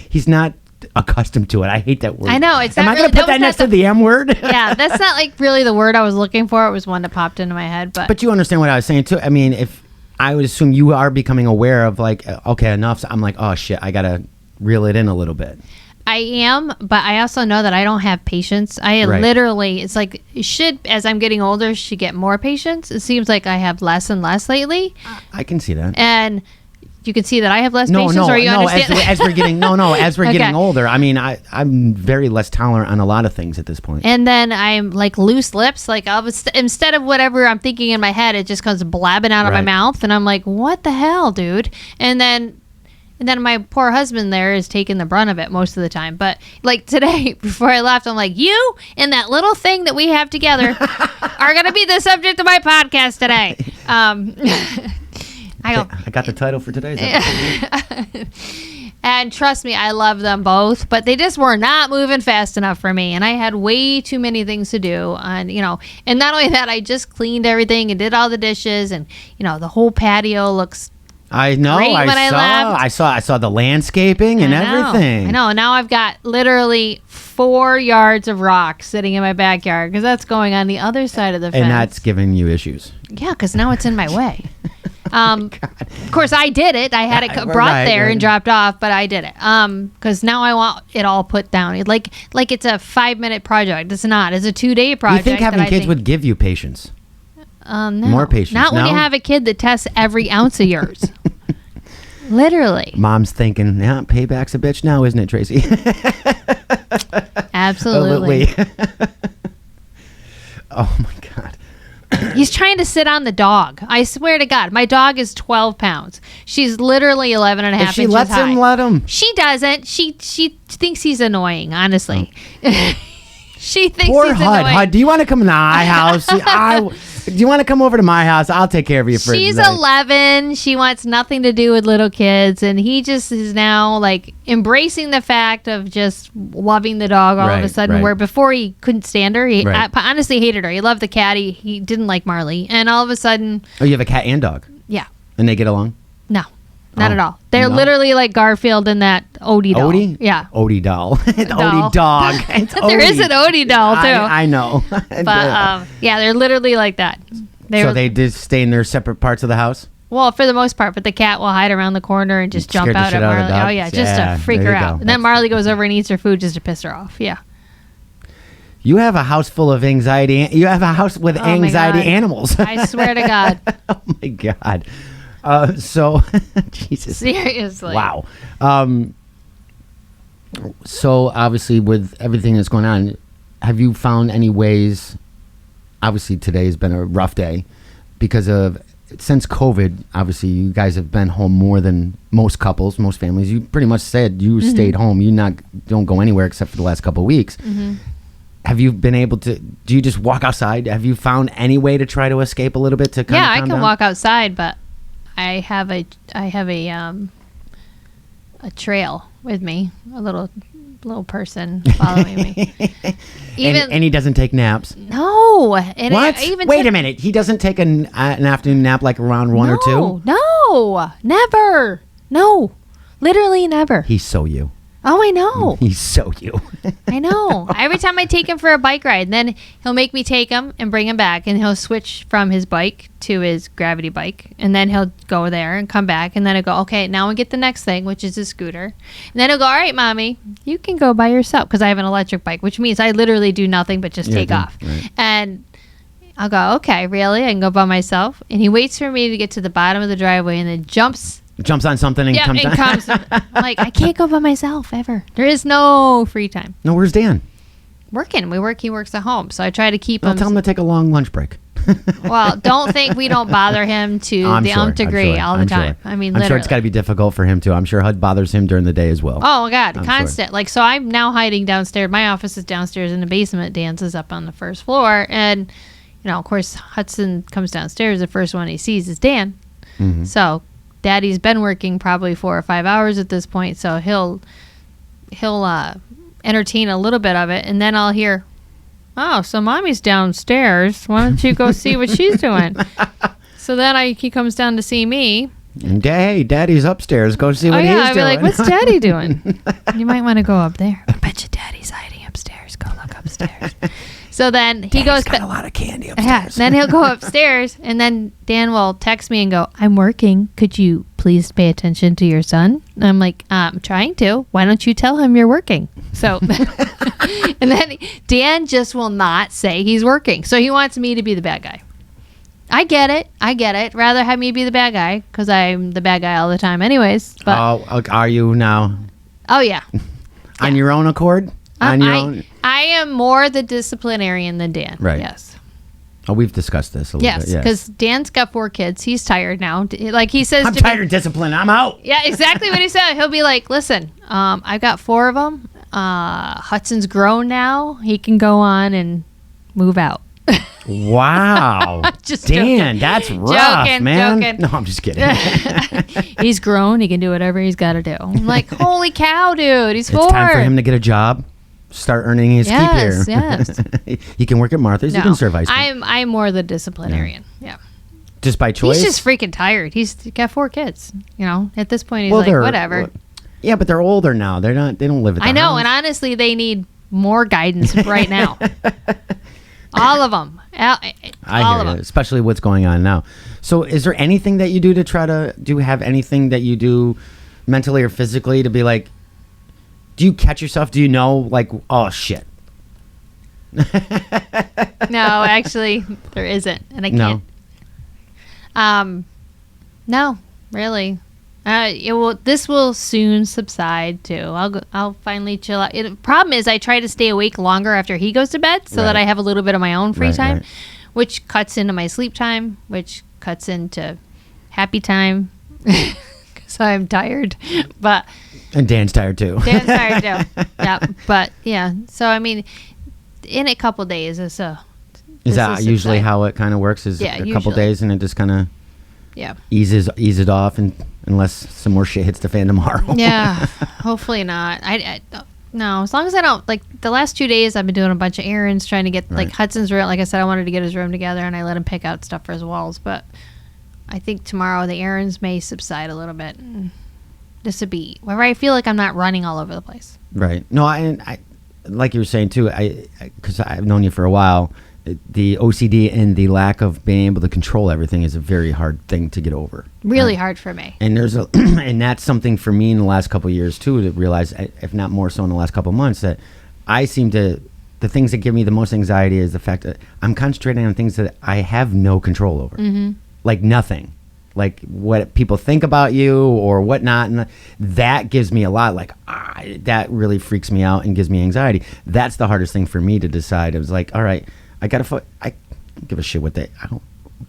Speaker 2: he's not accustomed to it. I hate that word.
Speaker 1: I know. It's
Speaker 2: Am
Speaker 1: not
Speaker 2: I going to put that next to the M word?
Speaker 1: Yeah, that's not like really the word I was looking for. It was one that popped into my head. But
Speaker 2: you understand what I was saying too. I mean, if I would assume you are becoming aware of like, okay, enough. So I'm like, oh shit, I got to reel it in a little bit.
Speaker 1: I am, but I also know that I don't have patience. Literally, it's like, as I'm getting older, should get more patience. It seems like I have less and less lately.
Speaker 2: I can see that.
Speaker 1: And you can see that I have less patience, or you understand?
Speaker 2: As we're getting, as we're getting older, I mean, I'm very less tolerant on a lot of things at this point.
Speaker 1: And then I'm like loose lips, like instead of whatever I'm thinking in my head, it just comes blabbing out of my mouth. And I'm like, what the hell, dude? And then my poor husband there is taking the brunt of it most of the time. But like today, before I left, I'm like, you and that little thing that we have together are going to be the subject of my podcast today.
Speaker 2: I got the title for today's episode.
Speaker 1: And trust me, I love them both, but they just were not moving fast enough for me. And I had way too many things to do. And, and not only that, I just cleaned everything and did all the dishes. And, the whole patio looks
Speaker 2: I know.
Speaker 1: great when I left.
Speaker 2: I saw the landscaping and everything.
Speaker 1: I know. Now I've got literally 4 yards of rocks sitting in my backyard because that's going on the other side of the fence.
Speaker 2: And that's giving you issues.
Speaker 1: Yeah, because now it's in my way. Of course, I did it. I had it brought there and dropped off, but I did it. Because now I want it all put down. Like it's a 5-minute project. It's not. It's a 2-day project.
Speaker 2: You think having kids would give you patience?
Speaker 1: No.
Speaker 2: More patience.
Speaker 1: Not when you have a kid that tests every ounce of yours. Literally.
Speaker 2: Mom's thinking, yeah, payback's a bitch now, isn't it, Tracy?
Speaker 1: Absolutely.
Speaker 2: Oh my God.
Speaker 1: He's trying to sit on the dog. I swear to God. My dog is 12 pounds. She's literally 11 and a half inches high.
Speaker 2: If she lets him, let him.
Speaker 1: She doesn't. She thinks he's annoying, honestly. Oh. She thinks
Speaker 2: Poor
Speaker 1: he's
Speaker 2: Hud.
Speaker 1: annoying.
Speaker 2: Hud, do you want to come to my house? Do you want to come over to my house? I'll take care of you for
Speaker 1: She's
Speaker 2: the day.
Speaker 1: 11. She wants nothing to do with little kids, and he just is now like embracing the fact of just loving the dog all of a sudden.
Speaker 2: Right.
Speaker 1: Where before he couldn't stand her, he
Speaker 2: Right.
Speaker 1: honestly hated her. He loved the cat. He didn't like Marley, and all of a sudden,
Speaker 2: Oh, you have a cat and dog,
Speaker 1: yeah,
Speaker 2: and they get along.
Speaker 1: no, not
Speaker 2: Oh,
Speaker 1: at all. They're
Speaker 2: no?
Speaker 1: literally like Garfield and that Odie doll.
Speaker 2: Odie?
Speaker 1: Yeah.
Speaker 2: Odie doll. Odie dog. It's
Speaker 1: There is an Odie doll too.
Speaker 2: I know.
Speaker 1: But yeah, they're literally like that.
Speaker 2: So they just stay in their separate parts of the house?
Speaker 1: Well, for the most part, but the cat will hide around the corner and just jump
Speaker 2: Scared the
Speaker 1: out
Speaker 2: shit
Speaker 1: at
Speaker 2: out of the
Speaker 1: Marley. Oh
Speaker 2: dog?
Speaker 1: yeah, just
Speaker 2: Yeah,
Speaker 1: to freak
Speaker 2: there
Speaker 1: her
Speaker 2: you
Speaker 1: out.
Speaker 2: go.
Speaker 1: And then Marley goes over and eats her food just to piss her off. Yeah.
Speaker 2: You have a house full of anxiety. You have a house with
Speaker 1: my
Speaker 2: anxiety
Speaker 1: God.
Speaker 2: animals.
Speaker 1: I swear to God.
Speaker 2: Oh my God. So, Jesus.
Speaker 1: Seriously.
Speaker 2: Wow. So obviously with everything that's going on, have you found any ways, obviously today has been a rough day because of, since COVID, obviously you guys have been home more than most couples, most families. You pretty much said you stayed home. You don't go anywhere except for the last couple of weeks. Have you been able to, do you just walk outside? Have you found any way to try to escape a little bit to kind of
Speaker 1: Yeah, I
Speaker 2: calm
Speaker 1: can
Speaker 2: down?
Speaker 1: walk outside, but I have a trail with me, a little person following me. Even
Speaker 2: and he doesn't take naps.
Speaker 1: no, and
Speaker 2: What?
Speaker 1: I even
Speaker 2: Wait
Speaker 1: took-
Speaker 2: a minute. He doesn't take an afternoon nap like around 1 or 2?
Speaker 1: No, never. No, literally never.
Speaker 2: He's so you.
Speaker 1: Oh, I know.
Speaker 2: He's so you.
Speaker 1: I know. Every time I take him for a bike ride, then he'll make me take him and bring him back, and he'll switch from his bike to his gravity bike, and then he'll go there and come back, and then I go, okay, now we get the next thing, which is a scooter, and then he'll go, all right, mommy, you can go by yourself, because I have an electric bike, which means I literally do nothing but just take off,
Speaker 2: right.
Speaker 1: and I'll go, okay, really? I can go by myself, and he waits for me to get to the bottom of the driveway, and then jumps
Speaker 2: Jumps on something and comes down.
Speaker 1: I'm like, I can't go by myself ever. There is no free time.
Speaker 2: No, where's Dan?
Speaker 1: Working. He works at home. So I try to keep
Speaker 2: I'll
Speaker 1: him.
Speaker 2: tell him to take a long lunch break.
Speaker 1: Well, don't think we don't bother him to
Speaker 2: I'm
Speaker 1: the
Speaker 2: sure,
Speaker 1: nth degree all the
Speaker 2: I'm
Speaker 1: time.
Speaker 2: sure.
Speaker 1: I mean,
Speaker 2: I'm
Speaker 1: literally.
Speaker 2: sure it's got to be difficult for him too. I'm sure HUD bothers him during the day as well.
Speaker 1: Oh, my God.
Speaker 2: I'm
Speaker 1: Constant. Like, so I'm now hiding downstairs. My office is downstairs in the basement. Dan's is up on the first floor. And, you know, of course, Hudson comes downstairs. The first one he sees is Dan.
Speaker 2: Mm-hmm.
Speaker 1: So Daddy's been working probably 4 or 5 hours at this point, so he'll entertain a little bit of it, and then I'll hear, oh, so mommy's downstairs. Why don't you go see what she's doing? So then he comes down to see me.
Speaker 2: And hey, Daddy's upstairs. Go see what he's
Speaker 1: I'd be
Speaker 2: doing.
Speaker 1: like, what's Daddy doing? You might want to go up there. I bet you Daddy's hiding upstairs. Go look upstairs. So then he goes
Speaker 2: got a lot of candy
Speaker 1: Yeah,
Speaker 2: upstairs.
Speaker 1: then he'll go upstairs, and then Dan will text me and go, I'm working. Could you please pay attention to your son? And I'm like, I'm trying to. Why don't you tell him you're working? So, and then Dan just will not say he's working. So he wants me to be the bad guy. I get it. Rather have me be the bad guy, because I'm the bad guy all the time anyways. But
Speaker 2: Are you now
Speaker 1: oh, yeah.
Speaker 2: on your own accord? On your own?
Speaker 1: I am more the disciplinarian than Dan.
Speaker 2: Right.
Speaker 1: Yes.
Speaker 2: Oh, we've discussed this a little
Speaker 1: Yes,
Speaker 2: bit. Yes,
Speaker 1: because Dan's got 4 kids. He's tired now. Like he says
Speaker 2: I'm
Speaker 1: to me-
Speaker 2: tired of discipline. I'm out.
Speaker 1: Yeah, exactly what he said. He'll be like, listen, I've got 4 of them. Hudson's grown now. He can go on and move out.
Speaker 2: Wow.
Speaker 1: Just
Speaker 2: Dan,
Speaker 1: joking.
Speaker 2: that's rough,
Speaker 1: Joking,
Speaker 2: man.
Speaker 1: joking.
Speaker 2: No, I'm just kidding.
Speaker 1: He's grown. He can do whatever he's got to do. I'm like, holy cow, dude. He's 4.
Speaker 2: It's time for him to get a job, start earning his keep here.
Speaker 1: Yes.
Speaker 2: He can work at Martha's. He can serve ice cream.
Speaker 1: I'm more the disciplinarian. Yeah.
Speaker 2: Just by choice?
Speaker 1: He's just freaking tired. He's got 4 kids. You know, at this point, he's like,
Speaker 2: they're-
Speaker 1: whatever.
Speaker 2: Yeah, but they're older now. They don't live at the
Speaker 1: I know,
Speaker 2: house.
Speaker 1: and honestly, they need more guidance right now. All of them.
Speaker 2: I
Speaker 1: All
Speaker 2: hear
Speaker 1: of
Speaker 2: you,
Speaker 1: them.
Speaker 2: especially what's going on now. So is there anything that you do to try to have anything that you do mentally or physically to be like, do you catch yourself? Do you know, like, oh, shit?
Speaker 1: No, actually, there isn't, and I
Speaker 2: No.
Speaker 1: can't. No, really. This will soon subside too. I'll finally chill out. The problem is I try to stay awake longer after he goes to bed, so that
Speaker 2: Right.
Speaker 1: I have a little bit of my own free
Speaker 2: Right,
Speaker 1: time,
Speaker 2: right.
Speaker 1: which cuts into my sleep time, which cuts into happy time because I'm tired. But
Speaker 2: And Dan's tired too.
Speaker 1: Dan's tired too. Yeah, but yeah. So I mean, in a couple days. Is
Speaker 2: that usually how it kind of works? Is a couple days and it just kind of eases it off, and unless some more shit hits the fan tomorrow.
Speaker 1: Yeah, hopefully not. No, as long as I don't, like, the last 2 days I've been doing a bunch of errands trying to get, like, Hudson's room. Like I said, I wanted to get his room together, and I let him pick out stuff for his walls. But I think tomorrow the errands may subside a little bit. Just to be where I feel like I'm not running all over the place.
Speaker 2: Right. No, I like you were saying, too, because I've known you for a while, the OCD and the lack of being able to control everything is a very hard thing to get over.
Speaker 1: Really hard for me.
Speaker 2: And and that's something for me in the last couple of years too, to realize, if not more so in the last couple of months, that I seem to, the things that give me the most anxiety is the fact that I'm concentrating on things that I have no control over. Mm-hmm. Like nothing. Like what people think about you or whatnot, and that gives me a lot. Like that really freaks me out and gives me anxiety. That's the hardest thing for me to decide. It was like, all right, I don't give a shit what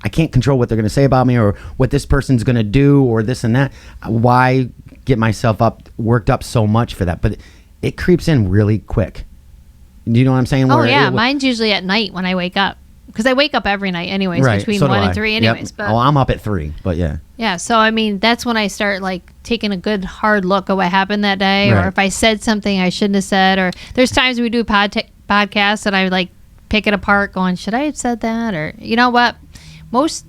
Speaker 2: I can't control what they're going to say about me or what this person's going to do or this and that. Why get myself worked up so much for that? But it creeps in really quick. Do you know what I'm saying?
Speaker 1: Oh, yeah. Mine's usually at night when I wake up. Because I wake up every night anyways, between 1 and 3 anyways.
Speaker 2: Yep. But I'm up at 3, but yeah.
Speaker 1: Yeah, so I mean, that's when I start like taking a good hard look at what happened that day, or if I said something I shouldn't have said, or there's times we do podcasts and I like pick it apart going, should I have said that? Or you know what? Most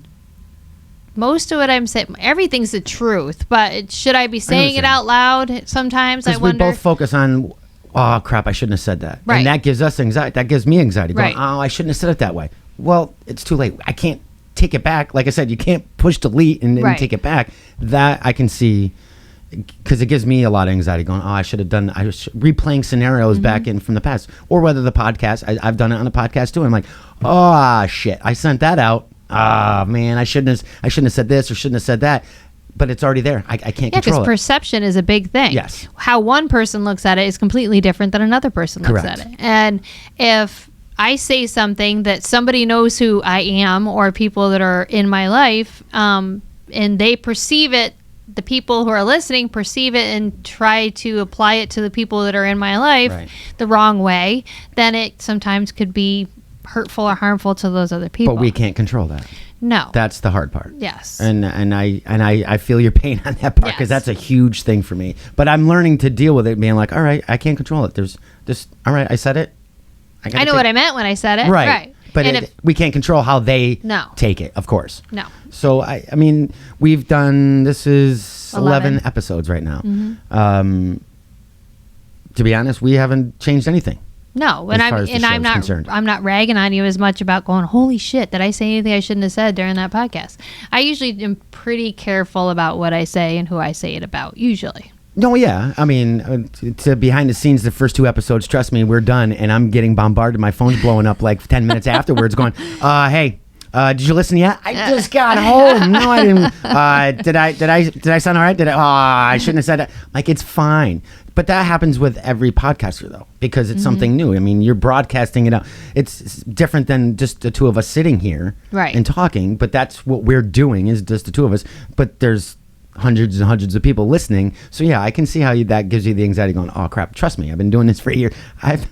Speaker 1: of what I'm saying, everything's the truth, but should I be saying it out loud sometimes? I wonder.
Speaker 2: We both focus on, oh crap, I shouldn't have said that. Right. And that gives us anxiety. That gives me anxiety. Going, oh, I shouldn't have said it that way. Well, it's too late. I can't take it back. Like I said, you can't push delete and take it back. That I can see, because it gives me a lot of anxiety going, I should have done, replaying scenarios back in from the past, or whether the podcast, I've done it on the podcast too. I'm like, oh shit, I sent that out. Man, I shouldn't have said this or shouldn't have said that. But it's already there. I can't control it.
Speaker 1: Because perception is a big thing.
Speaker 2: Yes.
Speaker 1: How one person looks at it is completely different than another person looks at it. And if I say something that somebody knows who I am, or people that are in my life, and they perceive it, the people who are listening perceive it and try to apply it to the people that are in my life the wrong way, then it sometimes could be hurtful or harmful to those other people.
Speaker 2: But we can't control that.
Speaker 1: No.
Speaker 2: That's the hard part.
Speaker 1: Yes.
Speaker 2: And I feel your pain on that part, because that's a huge thing for me. But I'm learning to deal with it, being like, all right, I can't control it. There's just, all right, I said it.
Speaker 1: I know what I meant when I said it.
Speaker 2: Right. But we can't control how they take it, of course.
Speaker 1: No.
Speaker 2: So, I mean, we've done, this is 11 episodes right now. Mm-hmm. To be honest, we haven't changed anything.
Speaker 1: No, and I'm not ragging on you as much about going, holy shit, did I say anything I shouldn't have said during that podcast? I usually am pretty careful about what I say and who I say it about, usually.
Speaker 2: No, yeah. I mean, to behind the scenes, the first 2 episodes, trust me, we're done, and I'm getting bombarded. My phone's blowing up like 10 minutes afterwards going, hey, did you listen yet? I just got home. No, I didn't. Did I sound all right? I shouldn't have said that. Like, it's fine. But that happens with every podcaster, though, because it's something new. I mean, you're broadcasting it out. It's different than just the 2 of us sitting here and talking, but that's what we're doing, is just the 2 of us. But there's hundreds and hundreds of people listening. So, yeah, I can see how that gives you the anxiety going, oh, crap, trust me, I've been doing this for a year. I've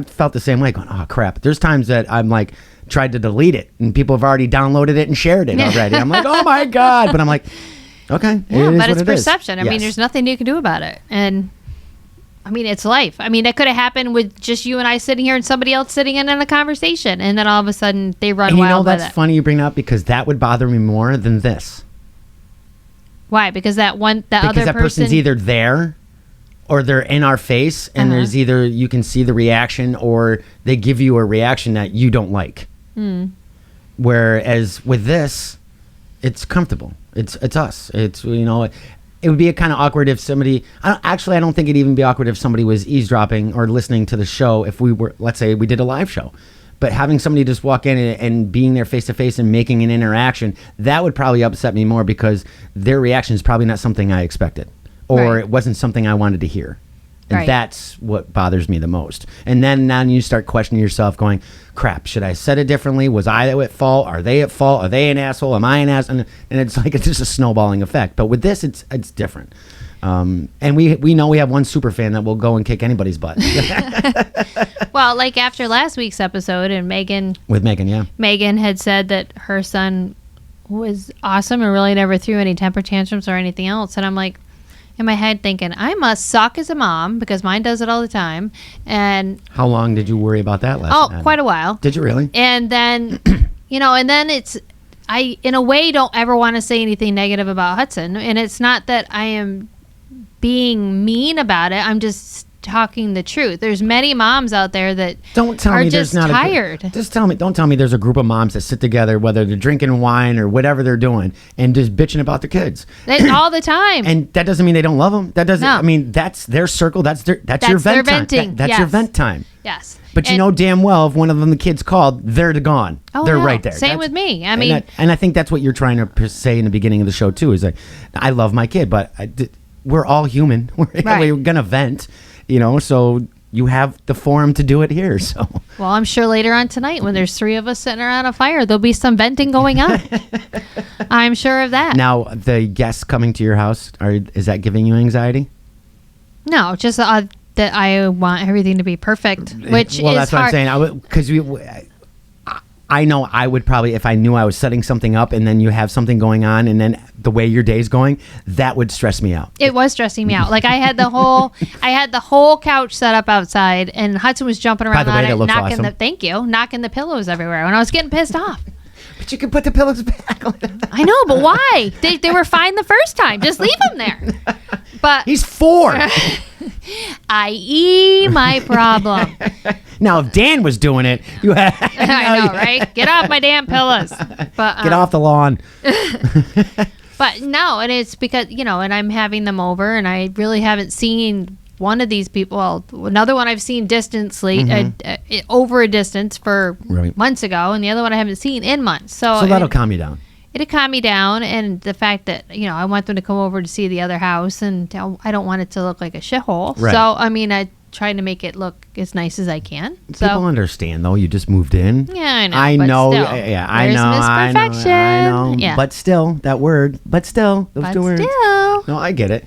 Speaker 2: felt the same way going, oh, crap. There's times that I'm like, tried to delete it, and people have already downloaded it and shared it already. I'm like, oh, my God. But I'm like, okay.
Speaker 1: Yeah, but it's perception. I mean, there's nothing you can do about it. And I mean, it's life. I mean, that could have happened with just you and I sitting here and somebody else sitting in a conversation, and then all of a sudden they run wild with it.
Speaker 2: That's funny you bring up, because that would bother me more than this.
Speaker 1: Why? Because that
Speaker 2: person's either there or they're in our face, and there's either you can see the reaction or they give you a reaction that you don't like. Whereas with this, it's comfortable. It's us. It's, you know, it would be a kind of awkward if somebody, I don't think it'd even be awkward if somebody was eavesdropping or listening to the show if we were, let's say we did a live show. But having somebody just walk in and being there face to face and making an interaction, that would probably upset me more, because their reaction is probably not something I expected, or it wasn't something I wanted to hear. And that's what bothers me the most. And then now you start questioning yourself going, crap, should I have said it differently? Was I at fault? Are they at fault? Are they an asshole? Am I an asshole? And it's like, it's just a snowballing effect. But with this, it's different. And we know we have one super fan that will go and kick anybody's butt.
Speaker 1: Well, like after last week's episode, and Megan had said that her son was awesome and really never threw any temper tantrums or anything else. And I'm like, in my head thinking, I must suck as a mom because mine does it all the time. And
Speaker 2: how long did you worry about that last time?
Speaker 1: Quite a while.
Speaker 2: Did you really?
Speaker 1: And then, and then I, in a way, don't ever want to say anything negative about Hudson. And it's not that I am being mean about it. I'm just talking the truth. There's many moms out there that don't tell me there's a group of moms that sit together, whether they're drinking wine or whatever they're doing, and just bitching about their kids all the time.
Speaker 2: And that doesn't mean they don't love them. That doesn't. No. I mean, that's their circle. That's your vent time. That's your vent time.
Speaker 1: Yes.
Speaker 2: But you know damn well if one of them the kids called, they're gone.
Speaker 1: Oh,
Speaker 2: they're
Speaker 1: yeah.
Speaker 2: right there.
Speaker 1: Same with me. I mean,
Speaker 2: and I think that's what you're trying to say in the beginning of the show too. Is like, I love my kid, but we're all human. We're gonna vent. So you have the forum to do it here. So,
Speaker 1: well, I'm sure later on tonight when there's 3 of us sitting around a fire, there'll be some venting going on. I'm sure of that.
Speaker 2: Now, the guests coming to your house, is that giving you anxiety?
Speaker 1: No, just that I want everything to be perfect, which is
Speaker 2: that's
Speaker 1: hard.
Speaker 2: What I'm saying. Because I know I would probably, if I knew I was setting something up and then you have something going on and then the way your day's going, that would stress me out.
Speaker 1: It was stressing me out. Like I had the whole couch set up outside and Hudson was jumping around on it, knocking the pillows everywhere and I was getting pissed off.
Speaker 2: But you can put the pillows back.
Speaker 1: I know, but why? They were fine the first time. Just leave them there. But
Speaker 2: he's 4.
Speaker 1: I.e. my problem.
Speaker 2: Now, if Dan was doing it,
Speaker 1: I know, right? Get off my damn pillows. But
Speaker 2: get off the lawn.
Speaker 1: But no, and it's because, and I'm having them over, and I really haven't seen one of these people. Well, another one I've seen over a distance for months ago, and the other one I haven't seen in months. So
Speaker 2: that'll calm you down.
Speaker 1: It'll calm me down, and the fact that, I want them to come over to see the other house, and I don't want it to look like a shithole. Right. So, I try to make it look as nice as I can.
Speaker 2: People understand, though. You just moved in.
Speaker 1: Yeah, I know.
Speaker 2: I know.
Speaker 1: Still,
Speaker 2: yeah, I know.
Speaker 1: Misperfection.
Speaker 2: I know.
Speaker 1: Yeah.
Speaker 2: But still, that word. But still, those two words. No, I get it.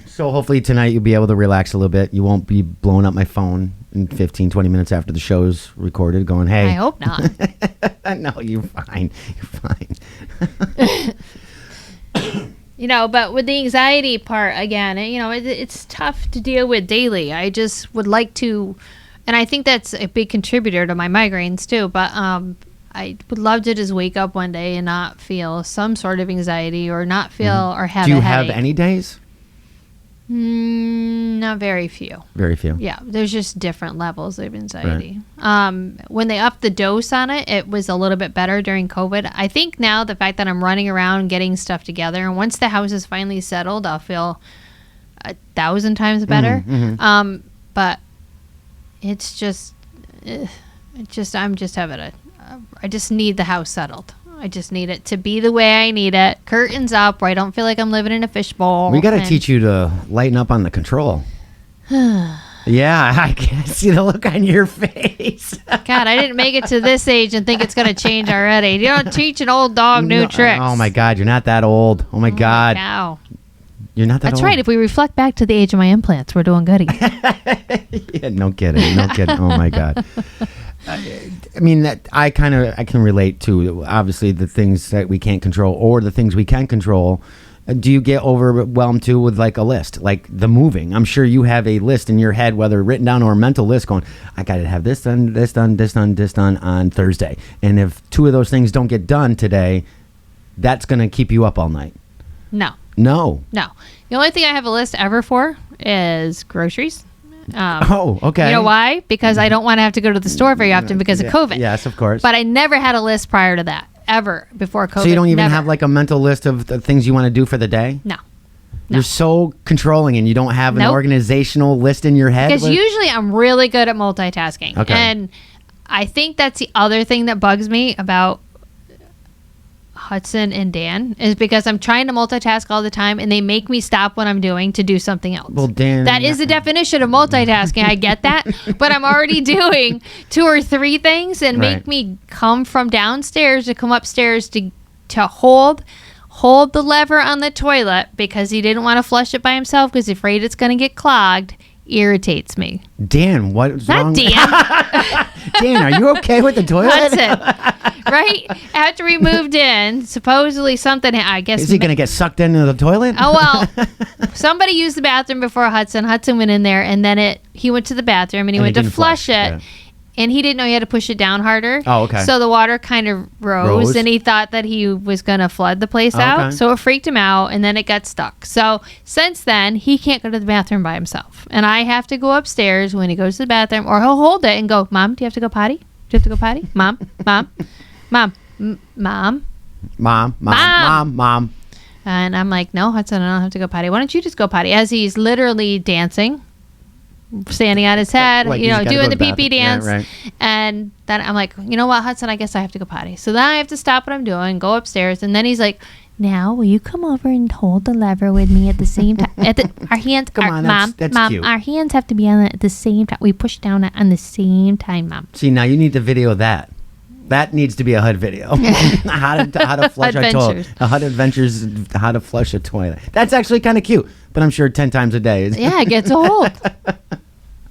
Speaker 2: So hopefully tonight you'll be able to relax a little bit. You won't be blowing up my phone in 15, 20 minutes after the show's recorded going, hey.
Speaker 1: I hope not.
Speaker 2: No, you're fine. You're fine.
Speaker 1: But with the anxiety part, again, it's tough to deal with daily. I just would like to, and I think that's a big contributor to my migraines too, but I would love to just wake up one day and not feel some sort of anxiety or not feel or have a headache. Do you have
Speaker 2: any days?
Speaker 1: Not very few.
Speaker 2: Very few.
Speaker 1: Yeah, there's just different levels of anxiety. Right. When they upped the dose on it, it was a little bit better during COVID. I think now the fact that I'm running around getting stuff together, and once the house is finally settled, I'll feel 1,000 times better. Mm-hmm. But it's just, I'm just having I just need the house settled. I just need it to be the way I need it. Curtains up where I don't feel like I'm living in a fishbowl.
Speaker 2: We got to teach you to lighten up on the control. Yeah, I can see the look on your face.
Speaker 1: God, I didn't make it to this age and think it's going to change already. You don't teach an old dog new tricks.
Speaker 2: Oh, my God. You're not that old. Oh, my God.
Speaker 1: No.
Speaker 2: You're not that old.
Speaker 1: That's right. If we reflect back to the age of my implants, we're doing good again.
Speaker 2: Yeah, no kidding. No kidding. Oh, my God. I mean, that I can relate to, obviously, the things that we can't control or the things we can control. Do you get overwhelmed, too, with like a list, like the moving? I'm sure you have a list in your head, whether written down or a mental list going, I got to have this done, this done, this done, this done on Thursday. And if 2 of those things don't get done today, that's going to keep you up all night.
Speaker 1: No. The only thing I have a list ever for is groceries.
Speaker 2: Okay.
Speaker 1: You know why? Because I don't want to have to go to the store very often because of COVID.
Speaker 2: Yes, of course.
Speaker 1: But I never had a list prior to that, ever, before COVID.
Speaker 2: So you don't even have like a mental list of the things you want to do for the day?
Speaker 1: No.
Speaker 2: You're so controlling and you don't have an organizational list in your head?
Speaker 1: Because usually I'm really good at multitasking. Okay. And I think that's the other thing that bugs me about Hudson and Dan is because I'm trying to multitask all the time and they make me stop what I'm doing to do something else.
Speaker 2: Well, Dan,
Speaker 1: that is the definition of multitasking. I get that, but I'm already doing 2 or 3 things and make me come from downstairs to come upstairs to hold hold the lever on the toilet because he didn't want to flush it by himself because he's afraid it's going to get clogged irritates me.
Speaker 2: Dan, what's
Speaker 1: Not
Speaker 2: wrong?
Speaker 1: Dan.
Speaker 2: Dan, are you okay with the toilet?
Speaker 1: Hudson. Right? After we moved in, supposedly something, I guess.
Speaker 2: Is he going to get sucked into the toilet?
Speaker 1: Oh, well, somebody used the bathroom before Hudson. Hudson went in there, and then he went to the bathroom, and he went to flush it. Yeah. And he didn't know he had to push it down harder.
Speaker 2: Oh, okay.
Speaker 1: So the water kind of rose. And he thought that he was going to flood the place out. So it freaked him out, and then it got stuck. So since then, he can't go to the bathroom by himself. And I have to go upstairs when he goes to the bathroom, or he'll hold it and go, Mom, do you have to go potty? Do you have to go potty? Mom, Mom, Mom, Mom.
Speaker 2: Mom.
Speaker 1: And I'm like, no, Hudson, I don't have to go potty. Why don't you just go potty? As he's literally dancing, standing on his head,
Speaker 2: like
Speaker 1: doing the pee-pee dance.
Speaker 2: Yeah, right.
Speaker 1: And then I'm like, you know what, Hudson, I guess I have to go potty. So then I have to stop what I'm doing, go upstairs. And then he's like, now will you come over and hold the lever with me at the same time? Our hands, Mom,
Speaker 2: cute.
Speaker 1: Our hands have to be on it at the same time. We push down on the same time, Mom.
Speaker 2: See, now you need to video that. That needs to be a HUD video. how to flush a toilet. HUD adventures, how to flush a toilet. That's actually kind of cute, but I'm sure 10 times a day.
Speaker 1: Yeah, it gets old.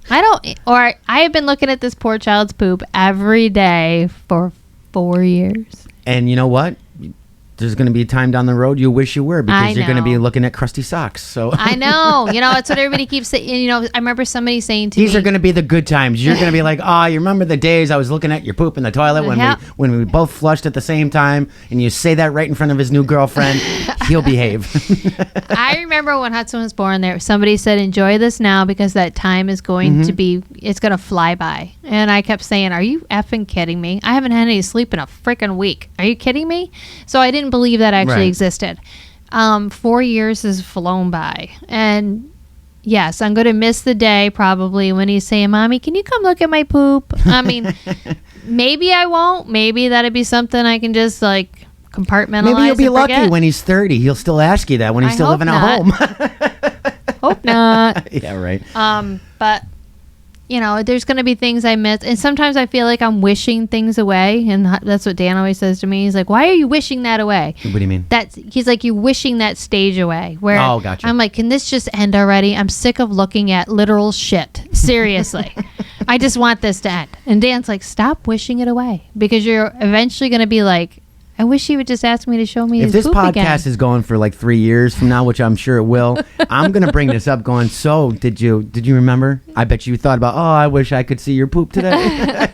Speaker 1: I have been looking at this poor child's poop every day for 4 years.
Speaker 2: And you know what? There's going to be a time down the road you wish you were, because you're going to be looking at crusty socks. So
Speaker 1: I know. It's what everybody keeps saying. I remember somebody saying to me,
Speaker 2: these are going to be the good times. You're going to be like, you remember the days I was looking at your poop in the toilet when we both flushed at the same time, and you say that right in front of his new girlfriend. He'll behave.
Speaker 1: I remember when Hudson was born, somebody said, enjoy this now because that time is going to be, it's going to fly by. And I kept saying, are you effing kidding me? I haven't had any sleep in a freaking week. Are you kidding me? So I didn't believe that actually existed. 4 years has flown by. And yes, I'm going to miss the day probably when he's saying, Mommy, can you come look at my poop? I mean, maybe I won't. Maybe that'd be something I can just compartmentalize.
Speaker 2: Maybe you'll be lucky when he's 30. He'll still ask you that when he's still living at home.
Speaker 1: Hope not.
Speaker 2: Yeah, right.
Speaker 1: But there's going to be things I miss. And sometimes I feel like I'm wishing things away. And that's what Dan always says to me. He's like, why are you wishing that away?
Speaker 2: What do you mean?
Speaker 1: He's like, you're wishing that stage away. Where
Speaker 2: gotcha.
Speaker 1: I'm like, can this just end already? I'm sick of looking at literal shit. Seriously. I just want this to end. And Dan's like, stop wishing it away. Because you're eventually going to be like, I wish he would just ask me to show me his poop again.
Speaker 2: If this podcast is going for 3 years from now, which I'm sure it will, I'm going to bring this up going, so did you remember? I bet you thought about, I wish I could see your poop today.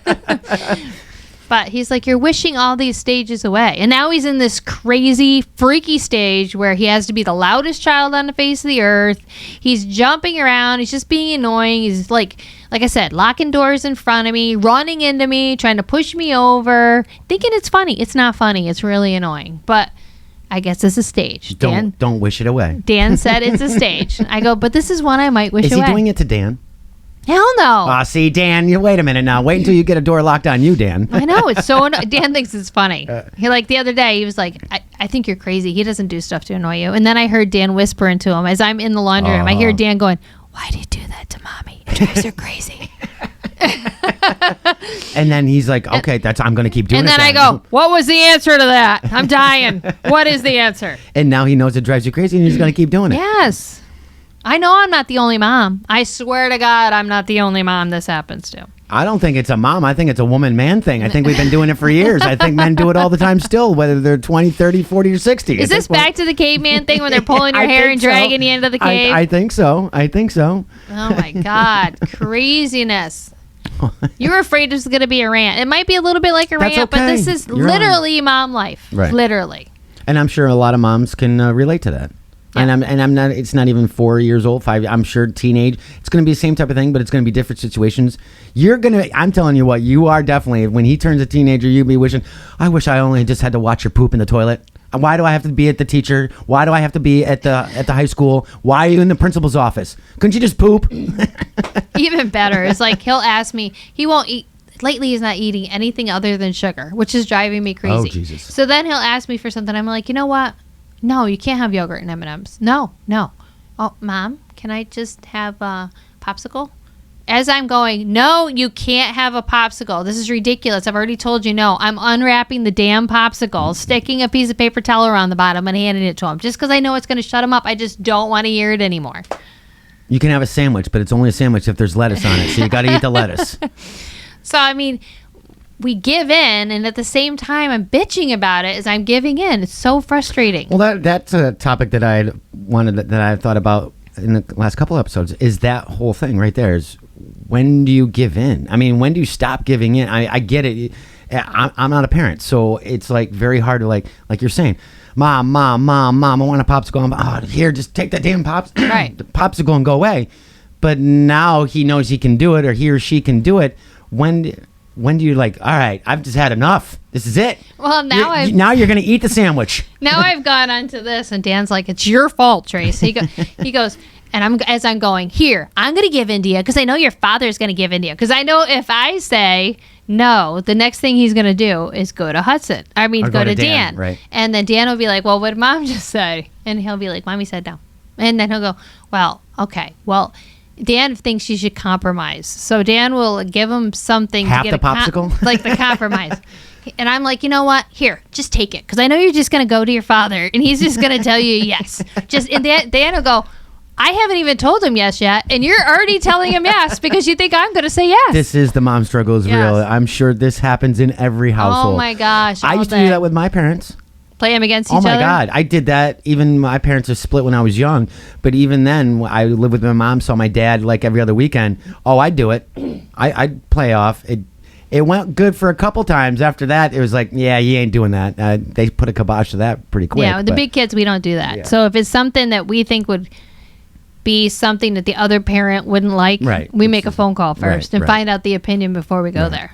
Speaker 1: But he's like, you're wishing all these stages away. And now he's in this crazy, freaky stage where he has to be the loudest child on the face of the earth. He's jumping around. He's just being annoying. He's like I said, locking doors in front of me, running into me, trying to push me over, thinking it's funny. It's not funny. It's really annoying. But I guess it's a stage.
Speaker 2: Don't wish it away.
Speaker 1: Dan said it's a stage. I go, but this is one I might wish away.
Speaker 2: Is he doing it to Dan?
Speaker 1: Hell no.
Speaker 2: See, Dan, wait a minute now. Wait until you get a door locked on you, Dan.
Speaker 1: I know. It's so Dan thinks it's funny. He the other day, he was like, I think you're crazy. He doesn't do stuff to annoy you. And then I heard Dan whisper into him as I'm in the laundry room. I hear Dan going, why do you do that to Mommy? It drives her crazy.
Speaker 2: And then he's like, okay, I'm going to keep doing it.
Speaker 1: And then I go, what was the answer to that? I'm dying. What is the answer?
Speaker 2: And now he knows it drives you crazy and he's going to keep doing it.
Speaker 1: Yes. I know I'm not the only mom. I swear to God, I'm not the only mom this happens to.
Speaker 2: I don't think it's a mom. I think it's a woman-man thing. I think we've been doing it for years. I think men do it all the time still, whether they're 20, 30, 40, or 60.
Speaker 1: Is this back to the caveman thing when they're pulling your hair and dragging you into the cave?
Speaker 2: I think so.
Speaker 1: Oh, my God. Craziness. You were afraid this was going to be a rant. It might be a little bit like a rant,
Speaker 2: okay.
Speaker 1: but this is literally mom life.
Speaker 2: Right.
Speaker 1: Literally.
Speaker 2: And I'm sure a lot of moms can relate to that. Yeah. And I'm not. It's not even 4 years old. 5. I'm sure teenage. It's going to be the same type of thing, but it's going to be different situations. I'm telling you what. You are definitely. When he turns a teenager, you'll be wishing. I wish I only just had to watch your poop in the toilet. Why do I have to be at the teacher? Why do I have to be at the high school? Why are you in the principal's office? Couldn't you just poop?
Speaker 1: Even better. It's like he'll ask me. He won't eat. Lately, he's not eating anything other than sugar, which is driving me crazy.
Speaker 2: Oh, Jesus.
Speaker 1: So then he'll ask me for something. I'm like, you know what? No, you can't have yogurt and M&Ms. No. Oh, Mom, can I just have a popsicle? as I'm going, no, you can't have a popsicle. This is ridiculous. I've already told you no. I'm unwrapping the damn popsicle, sticking a piece of paper towel around the bottom and handing it to him. Just because I know it's going to shut him up. I just don't want to hear it anymore.
Speaker 2: You can have a sandwich, but it's only a sandwich if there's lettuce on it. So you got to eat the lettuce.
Speaker 1: So, I mean, we give in, and at the same time, I'm bitching about it as I'm giving in. It's so frustrating.
Speaker 2: Well, that's a topic that I thought about in the last couple episodes, is that whole thing right there. Is when do you give in? I mean, when do you stop giving in? I get it. I'm not a parent, so it's like very hard to like you're saying, mom, I want a popsicle. Here, just take that damn
Speaker 1: Right.
Speaker 2: the popsicle and go away. But now he knows he can do it, or he or she can do it. When do you like, all right, I've just had enough. This is it.
Speaker 1: Well,
Speaker 2: now you're going to eat the sandwich.
Speaker 1: Now I've gone onto this, and Dan's like, it's your fault, Tracy. He goes, and as I'm going, here, I'm going to give India, because I know your father's going to give India. Because I know if I say no, the next thing he's going to do is go to Hudson. I mean, go to Dan.
Speaker 2: Right.
Speaker 1: And then Dan will be like, well, what did Mom just say? And he'll be like, Mommy said no. And then he'll go, well, okay, well, Dan thinks you should compromise. So Dan will give him something
Speaker 2: half
Speaker 1: to
Speaker 2: the
Speaker 1: get
Speaker 2: popsicle?
Speaker 1: like the compromise. And I'm like, you know what? Here, just take it. Because I know you're just going to go to your father, and he's just going to tell you yes. And Dan will go, I haven't even told him yes yet, and you're already telling him yes because you think I'm going to say yes.
Speaker 2: This is the mom struggle is real. I'm sure this happens in every household.
Speaker 1: Oh, my gosh.
Speaker 2: I used to do that with my parents.
Speaker 1: Play them against each other?
Speaker 2: Oh, my God. I did that. Even my parents are split when I was young. But even then, I lived with my mom, saw my dad like every other weekend. Oh, I'd do it. I'd play off. It went good for a couple times. After that, it was like, yeah, you ain't doing that. They put a kibosh to that pretty quick.
Speaker 1: Yeah, with the big kids, we don't do that.
Speaker 2: Yeah.
Speaker 1: So if it's something that we think would be something that the other parent wouldn't like, we make a phone call first and find out the opinion before we go there.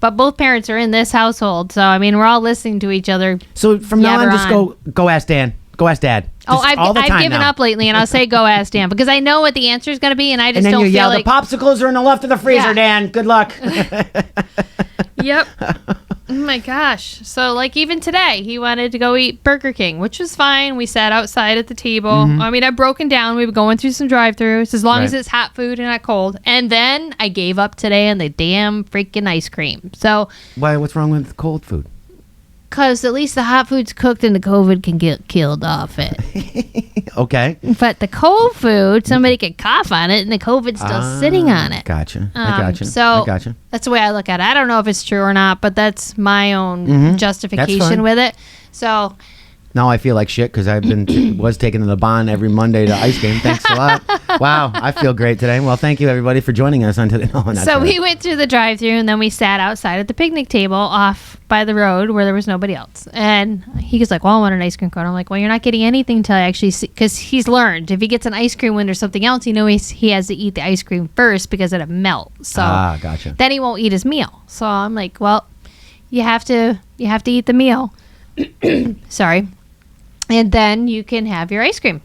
Speaker 1: But both parents are in this household, so I mean, we're all listening to each other.
Speaker 2: So from now on, just go ask Dan. Go ask Dad.
Speaker 1: I've given up lately, and I'll say go ask Dan because I know what the answer is going to be, and I just don't feel
Speaker 2: yell,
Speaker 1: like
Speaker 2: the popsicles are in the left of the freezer, Dan. Good luck.
Speaker 1: Yep. Oh my gosh. So like even today, he wanted to go eat Burger King, which was fine. We sat outside at the table. I mean, I've broken down. We were going through some drive-thrus as long as it's hot food and not cold. And then I gave up today on the damn freaking ice cream. So
Speaker 2: why? What's wrong with cold food?
Speaker 1: Because at least the hot food's cooked and the COVID can get killed off it.
Speaker 2: Okay.
Speaker 1: But the cold food, somebody could cough on it and the COVID's still sitting on it.
Speaker 2: Gotcha. I gotcha.
Speaker 1: So
Speaker 2: I gotcha.
Speaker 1: That's the way I look at it. I don't know if it's true or not, but that's my own justification with it. So
Speaker 2: now I feel like shit because I've been was taking the bond every Monday to ice cream. Thanks a lot. Wow, I feel great today. Well, thank you everybody for joining us on today. No,
Speaker 1: we went through the drive-thru and then we sat outside at the picnic table off by the road where there was nobody else. And he was like, "Well, I want an ice cream cone." I'm like, "Well, you're not getting anything till I actually see," because he's learned if he gets an ice cream when there's something else, he has to eat the ice cream first because it'll melt. So
Speaker 2: gotcha.
Speaker 1: Then he won't eat his meal. So I'm like, "Well, you have to eat the meal." Sorry. And then you can have your ice cream.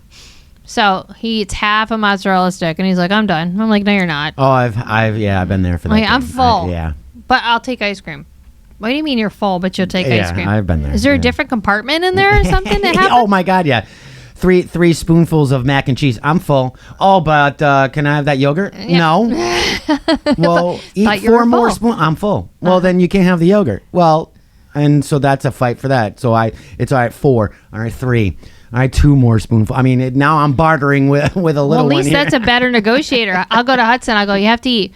Speaker 1: So he eats half a mozzarella stick, and he's like, "I'm done." I'm like, "No, you're not."
Speaker 2: Oh, I've been there for that.
Speaker 1: I'm full.
Speaker 2: Yeah.
Speaker 1: But I'll take ice cream. What do you mean you're full, but you'll take ice cream?
Speaker 2: Yeah, I've been there.
Speaker 1: Is there a different compartment in there or something that happens?
Speaker 2: Oh my God, yeah. Three spoonfuls of mac and cheese. I'm full. Oh, but can I have that yogurt? Yeah. No. Well, eat 4 more spoons. I'm full. Well, then you can't have the yogurt. Well. And so that's a fight for that. So it's all right, 4, all right, 3, all right, 2 more spoonfuls. I mean, now I'm bartering with a little one.
Speaker 1: Well, at least
Speaker 2: here.
Speaker 1: that's a better negotiator. I'll go to Hudson. I'll go, "You have to eat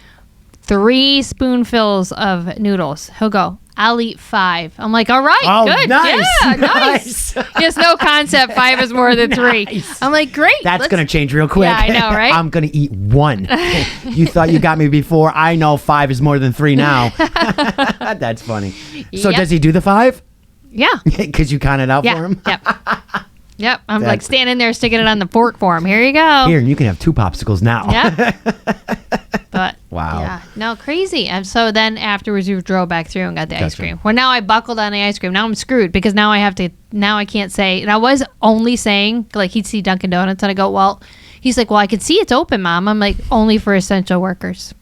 Speaker 1: 3 spoonfuls of noodles." He'll go, "I'll eat 5. I'm like, "All right, good.
Speaker 2: Nice,
Speaker 1: yeah, nice." He has no concept 5 is more than 3.
Speaker 2: Nice.
Speaker 1: I'm like, "Great.
Speaker 2: That's going to change real quick."
Speaker 1: Yeah, I know, right?
Speaker 2: I'm going to eat 1. You thought you got me before. I know 5 is more than 3 now. That's funny. So does he do the 5?
Speaker 1: Yeah.
Speaker 2: Because you counted out for him?
Speaker 1: Yep. I'm like standing there sticking it on the fork for him. Here you go.
Speaker 2: Here, you can have 2 popsicles now.
Speaker 1: Yep. But
Speaker 2: wow.
Speaker 1: Yeah. No, crazy. And so then afterwards we drove back through and got the ice cream. Well, now I buckled on the ice cream. Now I'm screwed because now I can't say, and I was only saying, like, he'd see Dunkin' Donuts and I go, "Well," he's like, "Well, I can see it's open, Mom." I'm like, "Only for essential workers."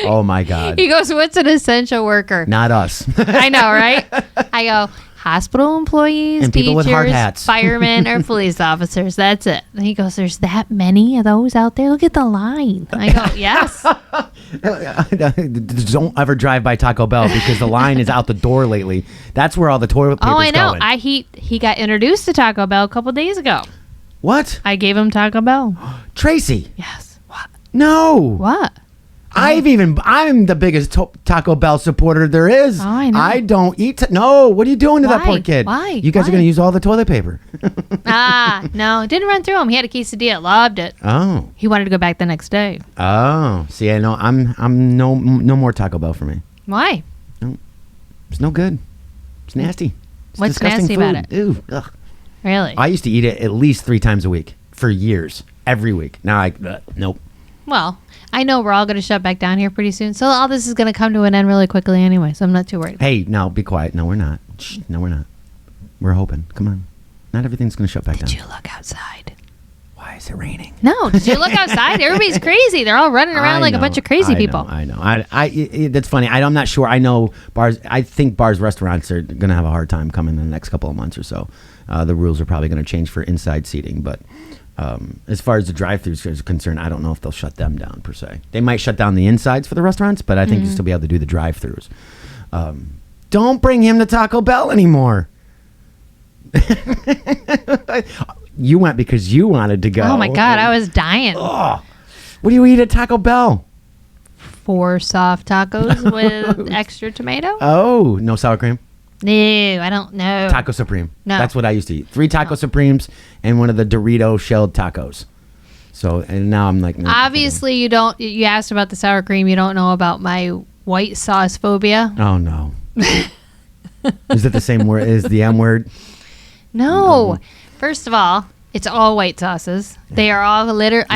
Speaker 2: Oh my God.
Speaker 1: He goes, "What's an essential worker?"
Speaker 2: Not us.
Speaker 1: I know, right? I go, hospital employees,
Speaker 2: And people
Speaker 1: teachers,
Speaker 2: with hard hats.
Speaker 1: firemen, or police officers. That's it. And he goes, there's that many of those out there? Look at the line. I go, yes.
Speaker 2: Don't ever drive by Taco Bell because the line is out the door lately. That's where all the toilet paper's
Speaker 1: Oh, I know.
Speaker 2: going.
Speaker 1: He got introduced to Taco Bell a couple days ago.
Speaker 2: What?
Speaker 1: I gave him Taco Bell.
Speaker 2: Tracy.
Speaker 1: Yes. What?
Speaker 2: No.
Speaker 1: What?
Speaker 2: I'm the biggest Taco Bell supporter there is.
Speaker 1: Oh, I know.
Speaker 2: I don't eat. No, what are you doing to that
Speaker 1: Why?
Speaker 2: poor kid?
Speaker 1: Why?
Speaker 2: You guys are
Speaker 1: Why?
Speaker 2: going to use all the toilet paper.
Speaker 1: No. Didn't run through him. He had a quesadilla. Loved it.
Speaker 2: Oh.
Speaker 1: He wanted to go back the next day.
Speaker 2: Oh. See, I know. I'm no more Taco Bell for me.
Speaker 1: Why?
Speaker 2: It's no good. It's nasty. It's
Speaker 1: What's
Speaker 2: disgusting
Speaker 1: nasty
Speaker 2: food.
Speaker 1: about it?
Speaker 2: Ew. Ugh.
Speaker 1: Really?
Speaker 2: I used to eat it at least 3 times a week for years, every week. Now nope.
Speaker 1: Well, I know we're all going to shut back down here pretty soon. So all this is going to come to an end really quickly anyway. So I'm not too worried.
Speaker 2: Hey, now be quiet. No, we're not. Shh, no, we're not. We're hoping. Come on. Not everything's going to shut back down.
Speaker 1: Did you look outside?
Speaker 2: Why is it raining?
Speaker 1: No. Did you look outside? Everybody's crazy. They're all running around like a bunch of crazy people.
Speaker 2: I know. That's funny. I'm not sure. I know bars. I think bars, restaurants are going to have a hard time coming in the next couple of months or so. The rules are probably going to change for inside seating, but as far as the drive-thrus is concerned, I don't know if they'll shut them down per se. They might shut down the insides for the restaurants, but I think you'll still be able to do the drive-thrus. Don't bring him to Taco Bell anymore. You went because you wanted to go.
Speaker 1: Oh my God, I was dying.
Speaker 2: Oh, what do you eat at Taco Bell?
Speaker 1: 4 soft tacos with extra tomato?
Speaker 2: Oh, no sour cream?
Speaker 1: No, I don't know.
Speaker 2: Taco Supreme.
Speaker 1: No.
Speaker 2: That's what I used to eat. 3 Taco Supremes and one of the Dorito shelled tacos. So, and now I'm like...
Speaker 1: Obviously, you asked about the sour cream. You don't know about my white sauce phobia.
Speaker 2: Oh, no. Is it the same word as the M word?
Speaker 1: No. First of all, it's all white sauces. They are all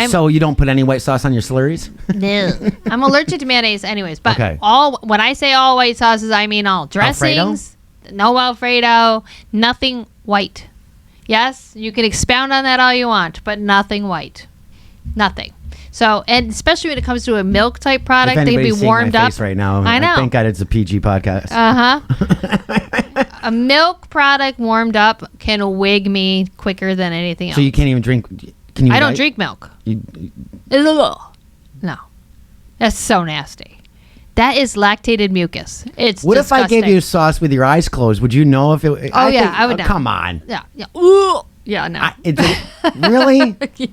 Speaker 2: So you don't put any white sauce on your slurries?
Speaker 1: No. I'm allergic to mayonnaise anyways. But
Speaker 2: Okay.
Speaker 1: when I say all white sauces, I mean all dressings. No Alfredo. Nothing white. Yes, you can expound on that all you want, but nothing white. Nothing. So, and especially when it comes to a milk type product,
Speaker 2: If
Speaker 1: they'd be
Speaker 2: anybody's seeing
Speaker 1: warmed
Speaker 2: my
Speaker 1: up.
Speaker 2: face right now,
Speaker 1: I know.
Speaker 2: Thank God it's a PG podcast.
Speaker 1: A milk product warmed up can wig me quicker than anything else.
Speaker 2: So you can't even drink... Can you?
Speaker 1: I don't drink milk. Ugh. No. That's so nasty. That is lactated mucus. It's
Speaker 2: What
Speaker 1: disgusting.
Speaker 2: if I gave you a sauce with your eyes closed? Would you know if it...
Speaker 1: I would know.
Speaker 2: Come on.
Speaker 1: Yeah. Yeah. Ooh. Yeah, no.
Speaker 2: Really?
Speaker 1: Yeah.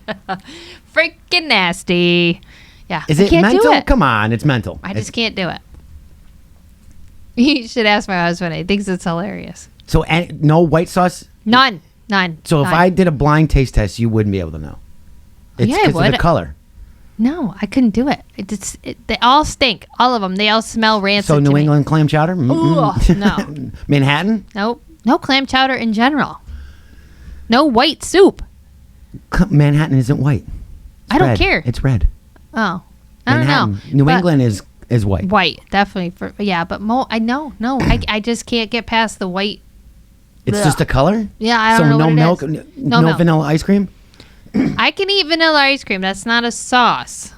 Speaker 1: Freaking nasty. Yeah.
Speaker 2: Is
Speaker 1: I
Speaker 2: it
Speaker 1: can't
Speaker 2: mental?
Speaker 1: do it.
Speaker 2: Come on, it's mental.
Speaker 1: I just can't do it. You should ask my husband. He thinks it's hilarious.
Speaker 2: So no white sauce?
Speaker 1: None.
Speaker 2: So if I did a blind taste test, you wouldn't be able to know. It's
Speaker 1: Yeah, I
Speaker 2: because of the
Speaker 1: would.
Speaker 2: color.
Speaker 1: No, I couldn't do it. They all stink. All of them. They all smell rancid.
Speaker 2: So
Speaker 1: to
Speaker 2: New
Speaker 1: me.
Speaker 2: England clam chowder?
Speaker 1: Ugh, no.
Speaker 2: Manhattan?
Speaker 1: Nope. No clam chowder in general. No white soup.
Speaker 2: Manhattan isn't white.
Speaker 1: I don't
Speaker 2: red.
Speaker 1: care.
Speaker 2: It's red.
Speaker 1: Oh, I don't know.
Speaker 2: Manhattan. New
Speaker 1: But
Speaker 2: England is white.
Speaker 1: white, definitely. But I just can't get past the white.
Speaker 2: It's
Speaker 1: Ugh.
Speaker 2: just a color?
Speaker 1: Yeah, I don't
Speaker 2: so
Speaker 1: know
Speaker 2: no
Speaker 1: what it
Speaker 2: milk,
Speaker 1: is.
Speaker 2: no
Speaker 1: milk.
Speaker 2: vanilla ice cream?
Speaker 1: I can eat vanilla ice cream. That's not a sauce.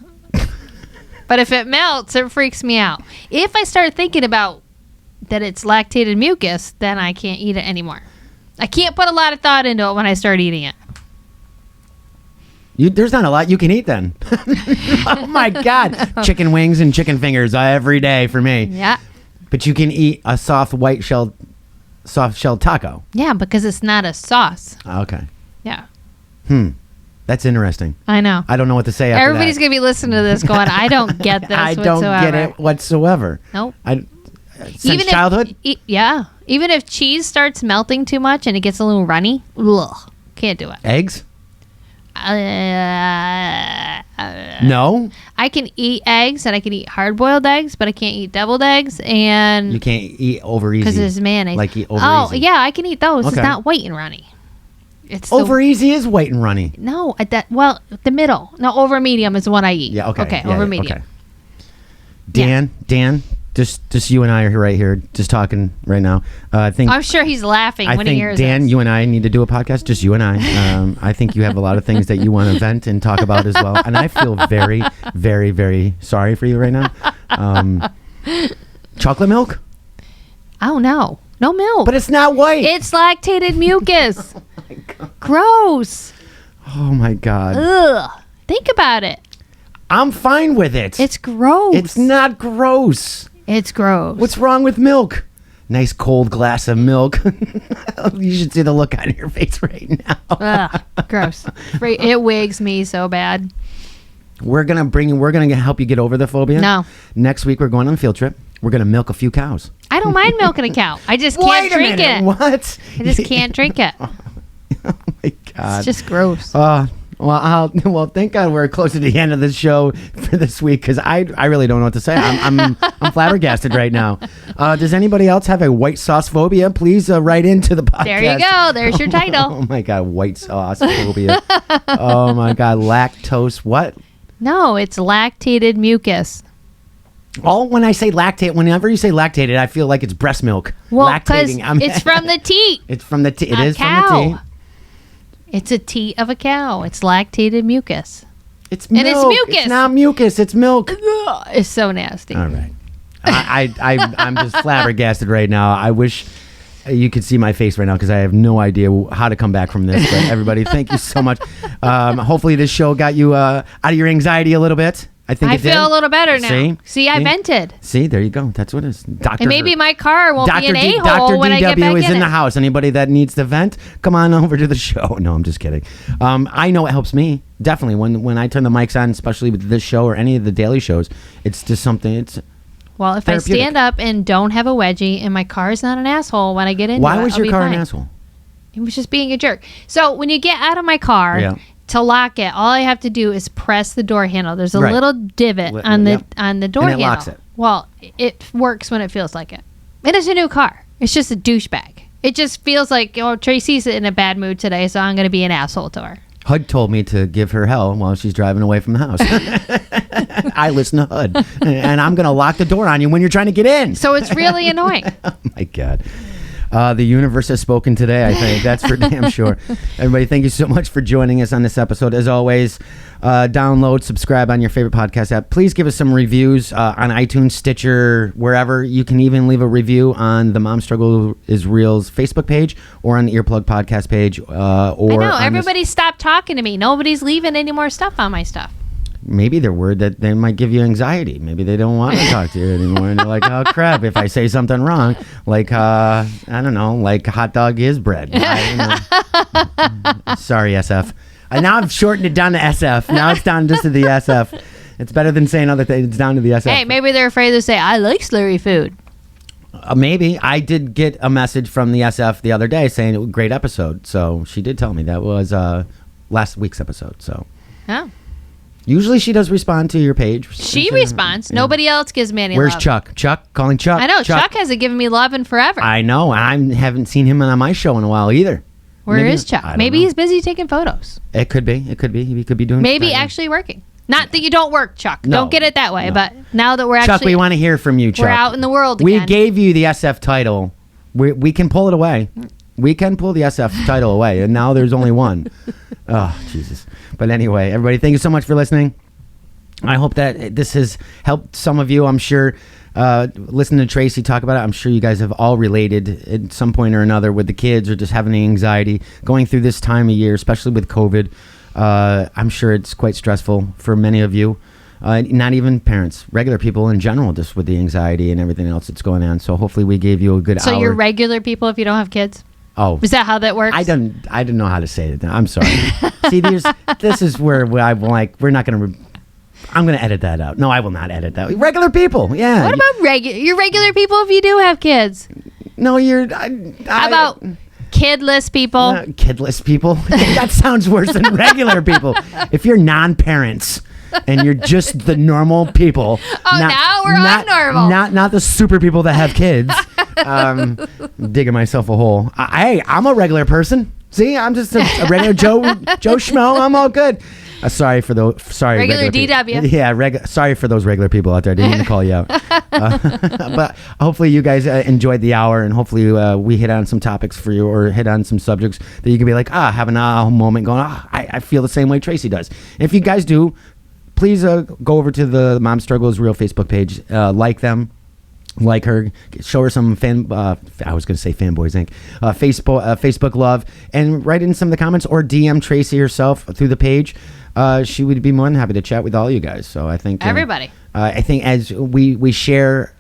Speaker 1: But if it melts, it freaks me out. If I start thinking about that it's lactated mucus, then I can't eat it anymore. I can't put a lot of thought into it when I start eating it.
Speaker 2: There's not a lot you can eat then. Oh my God. Chicken wings and chicken fingers every day for me.
Speaker 1: Yeah.
Speaker 2: But you can eat a soft shell taco.
Speaker 1: Yeah, because it's not a sauce.
Speaker 2: Okay.
Speaker 1: Yeah.
Speaker 2: That's interesting.
Speaker 1: I know.
Speaker 2: I don't know what to say after
Speaker 1: Everybody's
Speaker 2: that.
Speaker 1: going to be listening to this going, I don't get this
Speaker 2: I
Speaker 1: whatsoever.
Speaker 2: don't get it whatsoever.
Speaker 1: Nope.
Speaker 2: Since childhood?
Speaker 1: Yeah. Even if cheese starts melting too much and it gets a little runny, ugh, can't do it.
Speaker 2: Eggs?
Speaker 1: No.
Speaker 2: No?
Speaker 1: I can eat eggs and I can eat hard-boiled eggs, but I can't eat deviled eggs and
Speaker 2: You can't eat over easy.
Speaker 1: because there's mayonnaise.
Speaker 2: Like eat over
Speaker 1: oh,
Speaker 2: easy.
Speaker 1: yeah, I can eat those.
Speaker 2: Okay.
Speaker 1: It's not white and runny. It's
Speaker 2: Over easy is white and runny.
Speaker 1: No, the middle. No, over medium is the one I eat.
Speaker 2: Yeah, okay.
Speaker 1: Okay,
Speaker 2: Yeah,
Speaker 1: over
Speaker 2: yeah,
Speaker 1: medium.
Speaker 2: okay. Dan, just you and I are right here, just talking right now. I think
Speaker 1: I'm sure he's laughing when he hears
Speaker 2: Dan,
Speaker 1: this.
Speaker 2: you and I need to do a podcast, just you and I. I think you have a lot of things that you want to vent and talk about as well, and I feel very, very, very sorry for you right now. Chocolate milk?
Speaker 1: Oh, no. No milk.
Speaker 2: But it's not white.
Speaker 1: It's lactated mucus.
Speaker 2: Oh my God.
Speaker 1: Gross.
Speaker 2: Oh my God.
Speaker 1: Ugh. Think about it.
Speaker 2: I'm fine with it.
Speaker 1: It's gross.
Speaker 2: It's not gross.
Speaker 1: It's gross.
Speaker 2: What's wrong with milk? Nice cold glass of milk. You should see the look on your face right now.
Speaker 1: Ugh, gross. It wigs me so bad.
Speaker 2: We're gonna help you get over the phobia.
Speaker 1: No.
Speaker 2: Next week we're going on a field trip. We're gonna milk a few cows.
Speaker 1: I don't mind milking a cow. I just can't drink it.
Speaker 2: What?
Speaker 1: I just can't drink it.
Speaker 2: Oh my God.
Speaker 1: It's just gross.
Speaker 2: Well, thank God we're close to the end of the show for this week, because I really don't know what to say. I'm flabbergasted right now. Does anybody else have a white sauce phobia? Please write into the podcast.
Speaker 1: There you go. There's your title.
Speaker 2: Oh my God, white sauce phobia. Oh my God, lactose. What?
Speaker 1: No, it's lactated mucus.
Speaker 2: When I say lactate, whenever you say lactated, I feel like it's breast milk.
Speaker 1: Well, because
Speaker 2: Lactating.
Speaker 1: it's from the teat.
Speaker 2: It's from the teat. It is
Speaker 1: cow.
Speaker 2: from the teat.
Speaker 1: It's a teat of a cow. It's lactated mucus.
Speaker 2: It's milk.
Speaker 1: And it's mucus.
Speaker 2: It's not mucus. It's milk.
Speaker 1: Ugh, it's so nasty.
Speaker 2: All right. I'm just flabbergasted right now. I wish you could see my face right now, because I have no idea how to come back from this. But everybody, thank you so much. Hopefully this show got you out of your anxiety a little bit. I think it did.
Speaker 1: I feel a little better now. See, I vented.
Speaker 2: See, there you go. That's what it is.
Speaker 1: And maybe my car won't be an a-hole when I get back in it.
Speaker 2: Dr. DW is in the house. Anybody that needs to vent, come on over to the show. No, I'm just kidding. I know it helps me. Definitely. When I turn the mics on, especially with this show or any of the daily shows, it's just something.
Speaker 1: Well, if I stand up and don't have a wedgie and my car is not an asshole when I get into it,
Speaker 2: why was your car
Speaker 1: fine.
Speaker 2: an asshole?
Speaker 1: It was just being a jerk. So when you get out of my car, to lock it, all I have to do is press the door handle. There's a little divot on the door
Speaker 2: and
Speaker 1: handle.
Speaker 2: Locks it.
Speaker 1: Well, it works when it feels like it. It is a new car. It's just a douchebag. It just feels like, Tracy's in a bad mood today, so I'm going to be an asshole to her.
Speaker 2: HUD told me to give her hell while she's driving away from the house. I listen to HUD, and I'm going to lock the door on you when you're trying to get in.
Speaker 1: So it's really annoying.
Speaker 2: Oh my God. The universe has spoken today, I think. That's for damn sure. Everybody, thank you so much for joining us on this episode. As always, download, subscribe on your favorite podcast app. Please give us some reviews on iTunes, Stitcher, wherever. You can even leave a review on the Mom Struggle is Real's Facebook page or on the Earplug podcast page.
Speaker 1: I know. Everybody stopped talking to me. Nobody's leaving any more stuff on my stuff.
Speaker 2: Maybe they're worried that they might give you anxiety. Maybe they don't want to talk to you anymore. And they're like, oh, crap, if I say something wrong, like, I don't know, like hot dog is bread. Sorry, SF. Now I've shortened it down to SF. Now it's down just to the SF. It's better than saying other things. It's down to the SF.
Speaker 1: Hey, maybe they're afraid to say, I like slurry food.
Speaker 2: Maybe. I did get a message from the SF the other day saying it was a great episode. So she did tell me that was last week's episode. So.
Speaker 1: Oh.
Speaker 2: Usually she does respond to your page.
Speaker 1: She responds. Yeah. Nobody else gives me any
Speaker 2: Where's
Speaker 1: love.
Speaker 2: Chuck? Chuck? Calling Chuck.
Speaker 1: I know. Chuck hasn't given me love in forever.
Speaker 2: I know. I haven't seen him on my show in a while either.
Speaker 1: Where is Chuck? Maybe he's busy taking photos.
Speaker 2: It could be. He could be doing.
Speaker 1: Maybe actually working. Not that you don't work, Chuck. No, don't get it that way. No. But now that we're
Speaker 2: Chuck, we want to hear from you, Chuck.
Speaker 1: We're out in the world again.
Speaker 2: We gave you the SF title. We can pull it away. We can pull the SF title away. And now there's only one. Oh, Jesus. But anyway, everybody, thank you so much for listening. I hope that this has helped some of you. I'm sure listening to Tracy talk about it, I'm sure you guys have all related at some point or another with the kids or just having anxiety going through this time of year, especially with COVID. I'm sure it's quite stressful for many of you. Not even parents, regular people in general, just with the anxiety and everything else that's going on. So hopefully we gave you a good hour. So
Speaker 1: you're regular people if you don't have kids?
Speaker 2: Oh,
Speaker 1: is that how that works?
Speaker 2: I didn't know how to say it. I'm sorry. See, this is where I'm like, we're not going to. I'm going to edit that out. No, I will not edit that. Regular people, yeah.
Speaker 1: What about you're regular people if you do have kids?
Speaker 2: No, you're.
Speaker 1: How about kidless people?
Speaker 2: Kidless people? That sounds worse than regular people. If you're non-parents and you're just the normal people.
Speaker 1: Oh, now we're on normal.
Speaker 2: Not the super people that have kids. Digging myself a hole. I'm a regular person. See, I'm just a regular Joe Schmo. I'm all good. Sorry regular DW. Yeah, sorry for those regular people out there. I didn't mean to call you out. But hopefully you guys enjoyed the hour, and hopefully we hit on some topics for you or hit on some subjects that you can be like, have an aha moment going, I feel the same way Tracy does. And if you guys do, please go over to the Mom Struggle is Real Facebook page, like them, like her, show her some I was going to say Fanboys Inc. Facebook love, and write in some of the comments or DM Tracy herself through the page. She would be more than happy to chat with all you guys. So I think
Speaker 1: everybody.
Speaker 2: I think as we share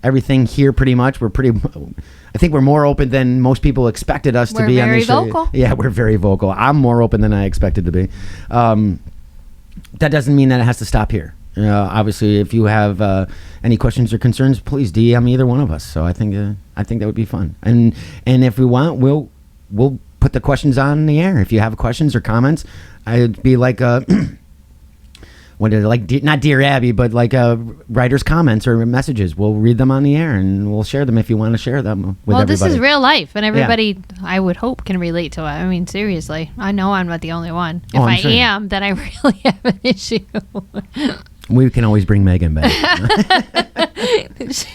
Speaker 2: everything here, pretty much, I think we're more open than most people expected us to be on this show.
Speaker 1: We're very vocal.
Speaker 2: Yeah, we're very vocal. I'm more open than I expected to be. That doesn't mean that it has to stop here. Obviously, if you have any questions or concerns, please DM either one of us. So I think that would be fun. And if we want, we'll put the questions on the air. If you have questions or comments, I'd be like not Dear Abby, but like writers' comments or messages. We'll read them on the air and we'll share them if you want to share them with everybody.
Speaker 1: This is real life, and everybody, I would hope, can relate to it. I mean, seriously, I know I'm not the only one. If I am, then I really have an issue.
Speaker 2: We can always bring Megan back.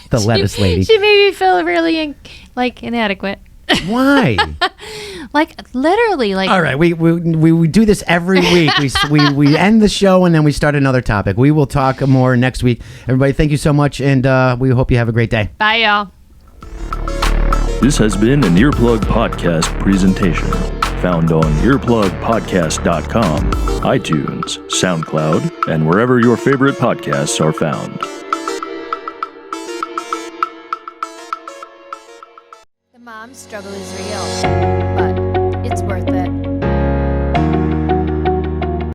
Speaker 2: The lettuce lady.
Speaker 1: She made me feel really inadequate.
Speaker 2: Why?
Speaker 1: Literally.
Speaker 2: All right, we do this every week. We end the show and then we start another topic. We will talk more next week. Everybody, thank you so much, and we hope you have a great day.
Speaker 1: Bye, y'all.
Speaker 3: This has been an Earplug Podcast presentation. Found on earplugpodcast.com, iTunes, SoundCloud, and wherever your favorite podcasts are found.
Speaker 4: The mom struggle is real.